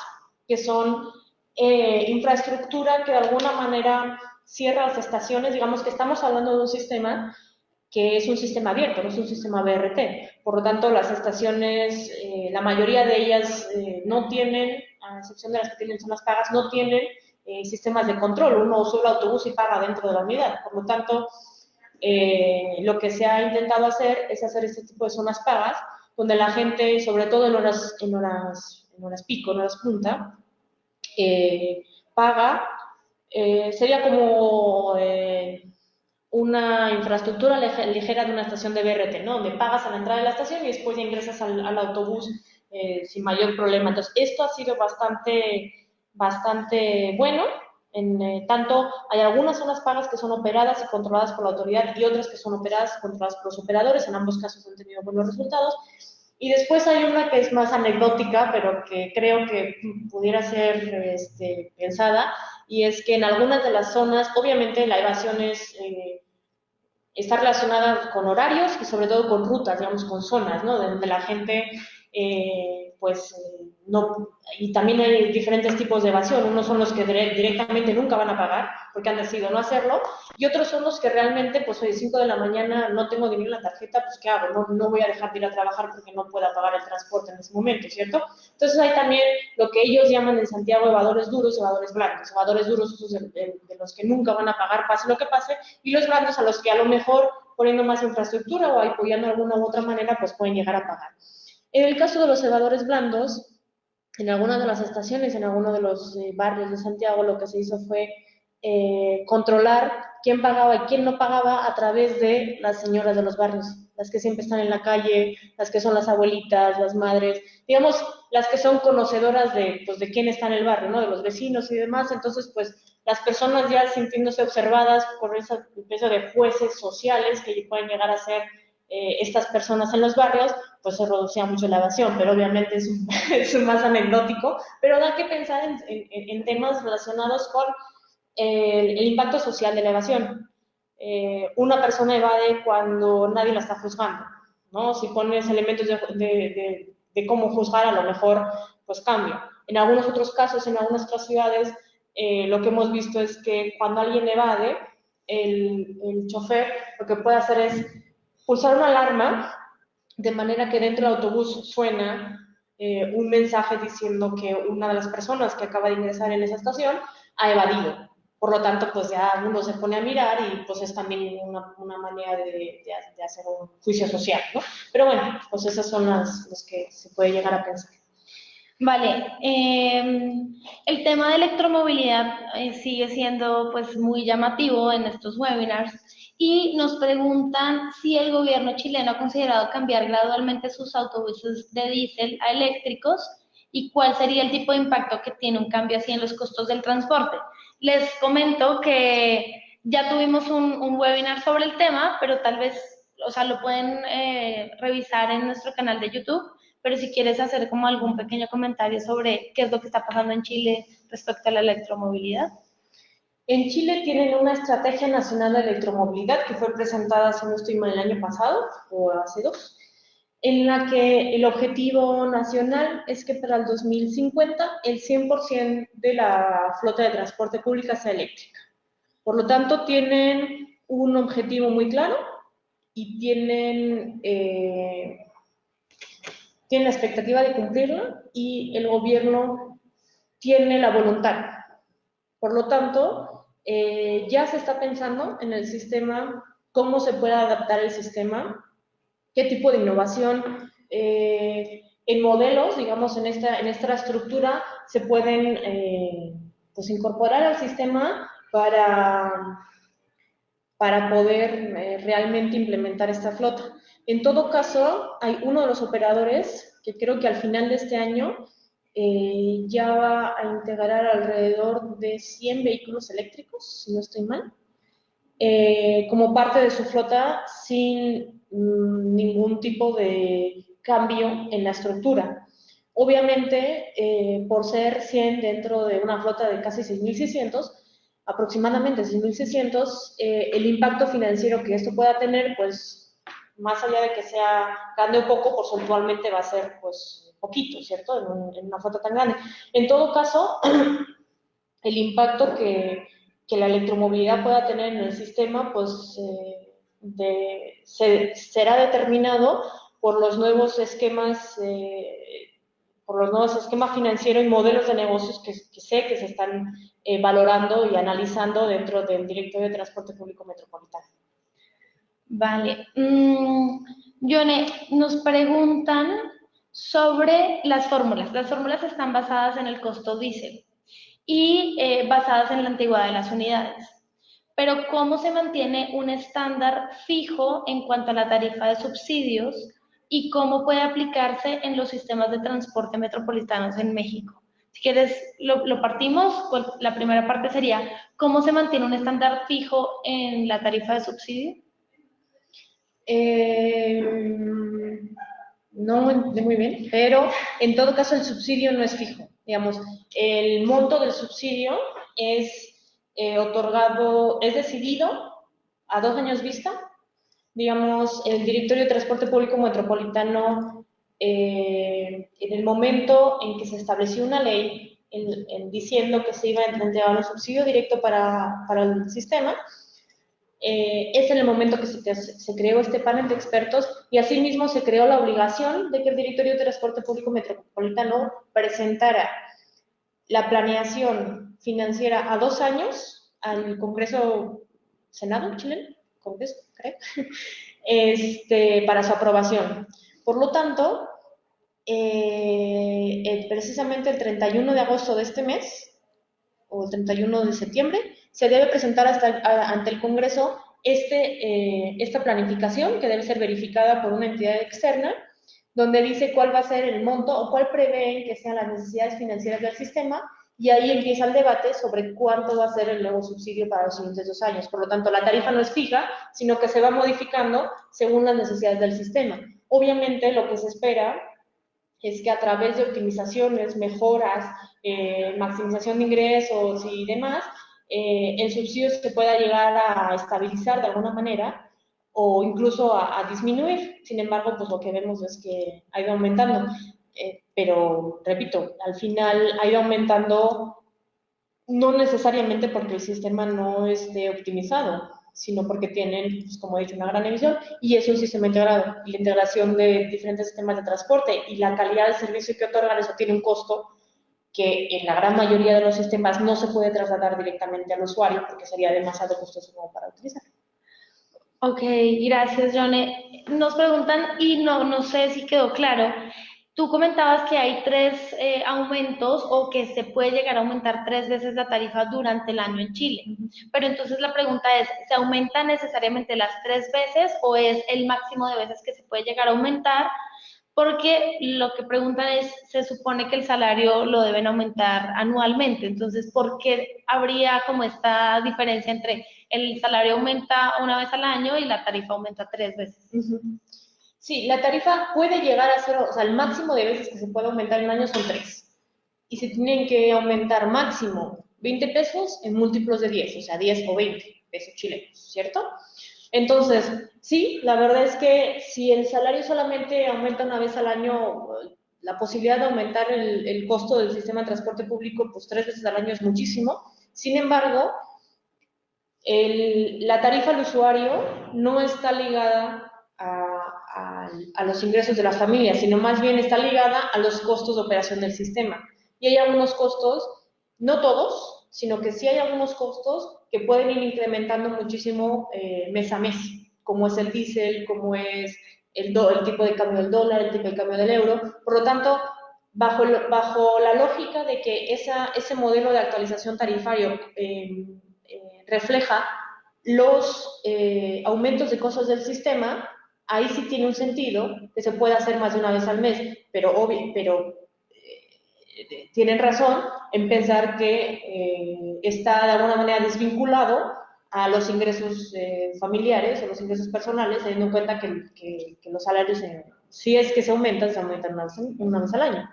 Speaker 4: que son infraestructura que de alguna manera cierra las estaciones. Digamos que estamos hablando de un sistema que es un sistema abierto, no es un sistema BRT. Por lo tanto, las estaciones, la mayoría de ellas no tienen, a excepción de las que tienen zonas pagas, no tienen sistemas de control. Uno sube el autobús y paga dentro de la unidad. Por lo tanto, lo que se ha intentado hacer es hacer este tipo de zonas pagas, donde la gente, sobre todo en horas pico, en horas punta, paga. Sería como una infraestructura ligera de una estación de BRT, ¿no? Donde pagas a la entrada de la estación y después ya ingresas al autobús sin mayor problema. Entonces, esto ha sido bastante bueno. Tanto hay algunas zonas pagas que son operadas y controladas por la autoridad y otras que son operadas y controladas por los operadores. En ambos casos han tenido buenos resultados. Y después hay una que es más anecdótica, pero que creo que pudiera ser pensada, y es que en algunas de las zonas, obviamente la evasión está relacionada con horarios y sobre todo con rutas, digamos, con zonas, ¿no? Donde la gente, no, y también hay diferentes tipos de evasión. Unos son los que directamente nunca van a pagar porque han decidido no hacerlo, y otros son los que realmente, pues hoy 5 de la mañana no tengo dinero en la tarjeta, pues ¿qué hago? No voy a dejar de ir a trabajar porque no pueda pagar el transporte en ese momento, ¿cierto? Entonces hay también lo que ellos llaman en Santiago evadores duros, evadores blancos. Evadores duros, esos de los que nunca van a pagar pase lo que pase, y los blancos a los que a lo mejor poniendo más infraestructura o apoyando de alguna u otra manera, pues pueden llegar a pagar. En el caso de los evadores blandos, en algunas de las estaciones, en algunos de los barrios de Santiago, lo que se hizo fue controlar quién pagaba y quién no pagaba a través de las señoras de los barrios, las que siempre están en la calle, las que son las abuelitas, las madres, digamos, las que son conocedoras de quién está en el barrio, ¿no? De los vecinos y demás. Entonces, pues, las personas ya sintiéndose observadas por ese peso de jueces sociales que pueden llegar a ser estas personas en los barrios, pues se reducía mucho la evasión, pero obviamente es más anecdótico, pero da que pensar en temas relacionados con el impacto social de la evasión. Una persona evade cuando nadie la está juzgando, ¿no? Si pones elementos de cómo juzgar, a lo mejor pues cambia. En algunos otros casos, en algunas otras ciudades, lo que hemos visto es que cuando alguien evade, el chofer lo que puede hacer es pulsar una alarma de manera que dentro del autobús suena un mensaje diciendo que una de las personas que acaba de ingresar en esa estación ha evadido. Por lo tanto, pues ya uno se pone a mirar y pues es también una manera de hacer un juicio social, ¿no? Pero bueno, pues esas son las que se puede llegar a pensar.
Speaker 1: Vale, el tema de electromovilidad sigue siendo pues muy llamativo en estos webinars y nos preguntan si el gobierno chileno ha considerado cambiar gradualmente sus autobuses de diésel a eléctricos y cuál sería el tipo de impacto que tiene un cambio así en los costos del transporte. Les comento que ya tuvimos un webinar sobre el tema, pero tal vez, o sea, lo pueden revisar en nuestro canal de YouTube. Pero si quieres hacer como algún pequeño comentario sobre qué es lo que está pasando en Chile respecto a la electromovilidad.
Speaker 4: En Chile tienen una estrategia nacional de electromovilidad que fue presentada, si no estoy mal, el año pasado o hace 2, en la que el objetivo nacional es que para el 2050 el 100% de la flota de transporte pública sea eléctrica. Por lo tanto, tienen un objetivo muy claro y tienen la expectativa de cumplirlo, y el gobierno tiene la voluntad. Por lo tanto, ya se está pensando en el sistema, cómo se puede adaptar el sistema, qué tipo de innovación en modelos, digamos, en esta estructura se pueden pues incorporar al sistema para poder realmente implementar esta flota. En todo caso, hay uno de los operadores que creo que al final de este año ya va a integrar alrededor de 100 vehículos eléctricos, si no estoy mal, como parte de su flota sin ningún tipo de cambio en la estructura. Obviamente, por ser 100 dentro de una flota de casi 6.600, aproximadamente 6.600, el impacto financiero que esto pueda tener, pues, más allá de que sea grande o poco, porcentualmente va a ser, pues, poquito, ¿cierto? En una flota tan grande. En todo caso, el impacto que la electromovilidad pueda tener en el sistema, pues, será determinado por los nuevos esquemas financieros y modelos de negocios que sé que se están valorando y analizando dentro del Directorio de Transporte Público Metropolitano.
Speaker 1: Vale. Yone, nos preguntan sobre las fórmulas. Las fórmulas están basadas en el costo diésel y basadas en la antigüedad de las unidades. Pero ¿cómo se mantiene un estándar fijo en cuanto a la tarifa de subsidios y cómo puede aplicarse en los sistemas de transporte metropolitanos en México? Si quieres, lo partimos. Pues la primera parte sería, ¿cómo se mantiene un estándar fijo en la tarifa de subsidio?
Speaker 4: No entendí muy bien, pero en todo caso el subsidio no es fijo. Digamos, el monto del subsidio es otorgado, es decidido a 2 años vista. Digamos, el Directorio de Transporte Público Metropolitano, en el momento en que se estableció una ley diciendo que se iba a entregar un subsidio directo para el sistema, es en el momento que se creó este panel de expertos y asimismo se creó la obligación de que el Directorio de Transporte Público Metropolitano presentara la planeación financiera a 2 años al Congreso, Senado chileno, Congreso, creo, para su aprobación. Por lo tanto, precisamente el 31 de agosto de este mes, o el 31 de septiembre, se debe presentar ante el Congreso esta planificación que debe ser verificada por una entidad externa, donde dice cuál va a ser el monto o cuál prevén que sean las necesidades financieras del sistema, y ahí empieza el debate sobre cuánto va a ser el nuevo subsidio para los siguientes 2 años. Por lo tanto, la tarifa no es fija, sino que se va modificando según las necesidades del sistema. Obviamente, lo que se espera es que a través de optimizaciones, mejoras, maximización de ingresos y demás, el subsidio se pueda llegar a estabilizar de alguna manera o incluso a disminuir. Sin embargo, pues lo que vemos es que ha ido aumentando. Pero, repito, al final ha ido aumentando no necesariamente porque el sistema no esté optimizado, sino porque tienen, pues, como he dicho, una gran emisión y es un sistema integrado. Y la integración de diferentes sistemas de transporte y la calidad del servicio que otorgan, eso tiene un costo que en la gran mayoría de los sistemas no se puede trasladar directamente al usuario porque sería demasiado costoso como para utilizar.
Speaker 1: Ok, gracias, Jone. Nos preguntan, y no sé si quedó claro, tú comentabas que hay 3 aumentos o que se puede llegar a aumentar 3 veces la tarifa durante el año en Chile. Pero entonces la pregunta es, ¿se aumenta necesariamente las 3 veces o es el máximo de veces que se puede llegar a aumentar? Porque lo que preguntan es, se supone que el salario lo deben aumentar anualmente, entonces, ¿por qué habría como esta diferencia entre el salario aumenta una vez al año y la tarifa aumenta 3 veces?
Speaker 4: Sí, la tarifa puede llegar a ser, o sea, el máximo de veces que se puede aumentar en un año son 3. Y se tienen que aumentar máximo 20 pesos en múltiplos de 10, o sea, 10 o 20 pesos chilenos, ¿cierto? Entonces, sí, la verdad es que si el salario solamente aumenta una vez al año, la posibilidad de aumentar el costo del sistema de transporte público, pues 3 veces al año es muchísimo. Sin embargo, la tarifa al usuario no está ligada a los ingresos de las familias, sino más bien está ligada a los costos de operación del sistema. Y hay algunos costos, no todos, sino que sí hay algunos costos que pueden ir incrementando muchísimo mes a mes, como es el diésel, como es el tipo de cambio del dólar, el tipo de cambio del euro. Por lo tanto, bajo la lógica de que ese modelo de actualización tarifario refleja los aumentos de costos del sistema, ahí sí tiene un sentido que se pueda hacer más de una vez al mes, pero tienen razón en pensar que está de alguna manera desvinculado a los ingresos familiares o los ingresos personales, teniendo en cuenta que los salarios, si es que se aumentan una vez al año.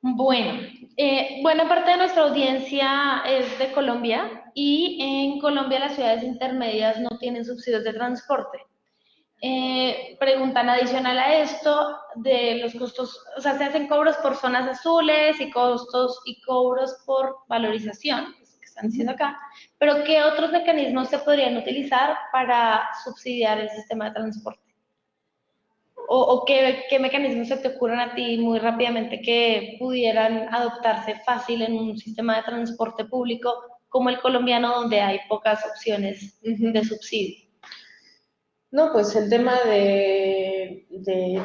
Speaker 1: Bueno, buena parte de nuestra audiencia es de Colombia y en Colombia las ciudades intermedias no tienen subsidios de transporte. Preguntan adicional a esto de los costos, o sea, se hacen cobros por zonas azules y cobros por valorización, que están diciendo acá, pero ¿qué otros mecanismos se podrían utilizar para subsidiar el sistema de transporte? ¿O qué mecanismos se te ocurren a ti muy rápidamente que pudieran adoptarse fácil en un sistema de transporte público como el colombiano, donde hay pocas opciones de subsidio?
Speaker 4: No, pues el tema de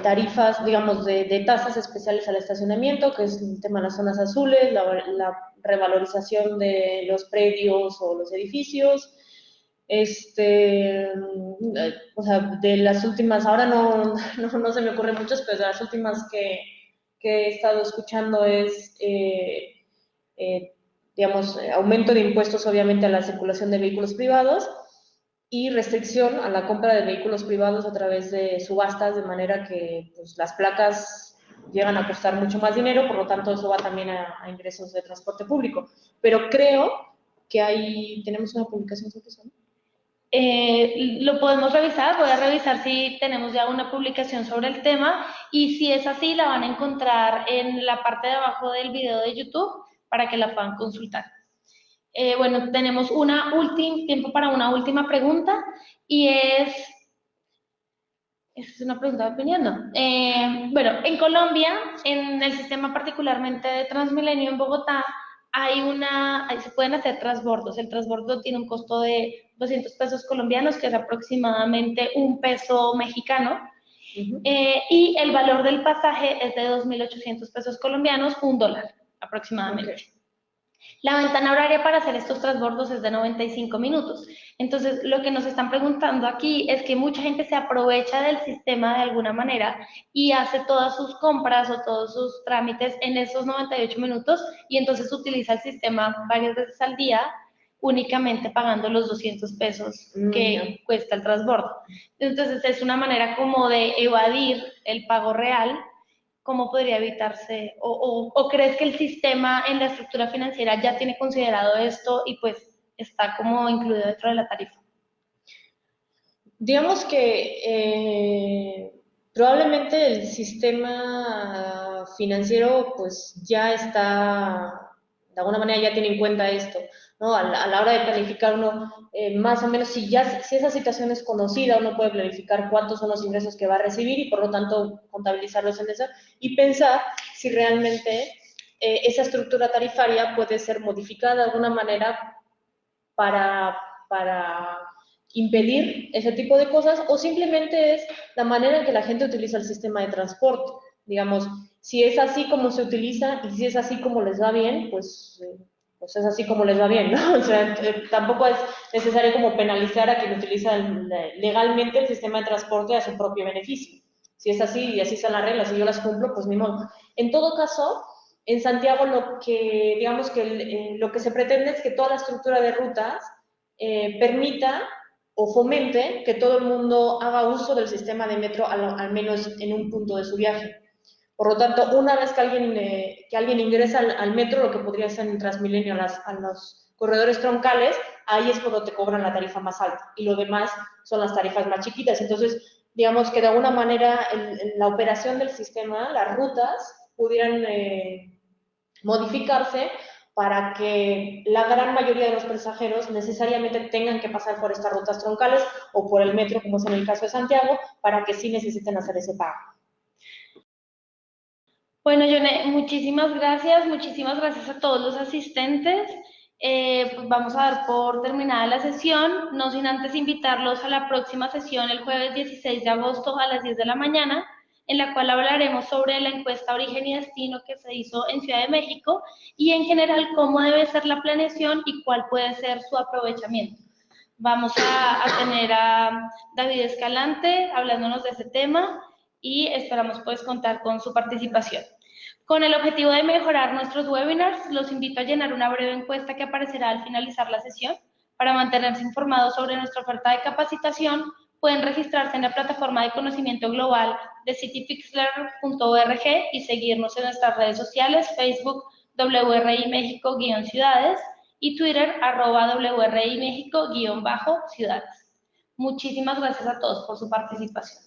Speaker 4: tarifas, digamos, de tasas especiales al estacionamiento, que es el tema de las zonas azules, la revalorización de los predios o los edificios, o sea, de las últimas, ahora no se me ocurren muchos, pero de las últimas que he estado escuchando es, digamos, aumento de impuestos obviamente a la circulación de vehículos privados y restricción a la compra de vehículos privados a través de subastas, de manera que pues, las placas llegan a costar mucho más dinero, por lo tanto eso va también a ingresos de transporte público. Pero creo que tenemos una publicación sobre eso, ¿no?
Speaker 1: Lo podemos revisar, voy a revisar si tenemos ya una publicación sobre el tema y si es así la van a encontrar en la parte de abajo del video de YouTube para que la puedan consultar. Bueno, tenemos tiempo para una última pregunta y esa es una pregunta de opinión, ¿no? Bueno, en Colombia, en el sistema particularmente de Transmilenio en Bogotá, ahí se pueden hacer transbordos. El transbordo tiene un costo de 200 pesos colombianos, que es aproximadamente un peso mexicano, y el valor del pasaje es de 2.800 pesos colombianos, $1 aproximadamente. Okay. La ventana horaria para hacer estos transbordos es de 95 minutos. Entonces, lo que nos están preguntando aquí es que mucha gente se aprovecha del sistema de alguna manera y hace todas sus compras o todos sus trámites en esos 98 minutos y entonces utiliza el sistema varias veces al día, únicamente pagando los 200 pesos que cuesta el transbordo. Entonces, es una manera como de evadir el pago real. ¿Cómo podría evitarse? ¿O crees que el sistema en la estructura financiera ya tiene considerado esto y pues está como incluido dentro de la tarifa?
Speaker 4: Digamos que probablemente el sistema financiero pues ya está, de alguna manera ya tiene en cuenta esto, ¿no? A la hora de planificar uno, más o menos, si esa situación es conocida, uno puede planificar cuántos son los ingresos que va a recibir y por lo tanto contabilizarlos en eso y pensar si realmente esa estructura tarifaria puede ser modificada de alguna manera para impedir ese tipo de cosas o simplemente es la manera en que la gente utiliza el sistema de transporte. Digamos, si es así como se utiliza y si es así como les va bien, pues es así como les va bien, ¿no? O sea, tampoco es necesario como penalizar a quien utiliza legalmente el sistema de transporte a su propio beneficio. Si es así y así son las reglas y yo las cumplo, pues ni modo. En todo caso, en Santiago lo que se pretende es que toda la estructura de rutas permita o fomente que todo el mundo haga uso del sistema de metro al menos en un punto de su viaje. Por lo tanto, una vez que alguien ingresa al metro, lo que podría ser en Transmilenio a los corredores troncales, ahí es cuando te cobran la tarifa más alta y lo demás son las tarifas más chiquitas. Entonces, digamos que de alguna manera la operación del sistema, las rutas, pudieran modificarse para que la gran mayoría de los pasajeros necesariamente tengan que pasar por estas rutas troncales o por el metro, como es en el caso de Santiago, para que sí necesiten hacer ese pago.
Speaker 1: Bueno, Yone, muchísimas gracias a todos los asistentes. Pues vamos a dar por terminada la sesión, no sin antes invitarlos a la próxima sesión el jueves 16 de agosto a las 10 de la mañana, en la cual hablaremos sobre la encuesta Origen y Destino que se hizo en Ciudad de México y en general cómo debe ser la planeación y cuál puede ser su aprovechamiento. Vamos a tener a David Escalante hablándonos de ese tema y esperamos pues contar con su participación. Con el objetivo de mejorar nuestros webinars, los invito a llenar una breve encuesta que aparecerá al finalizar la sesión. Para mantenerse informados sobre nuestra oferta de capacitación, pueden registrarse en la plataforma de conocimiento global de cityfixlearn.org y seguirnos en nuestras redes sociales, Facebook, WRI México-Ciudades y Twitter, @WRI México-Ciudades. Muchísimas gracias a todos por su participación.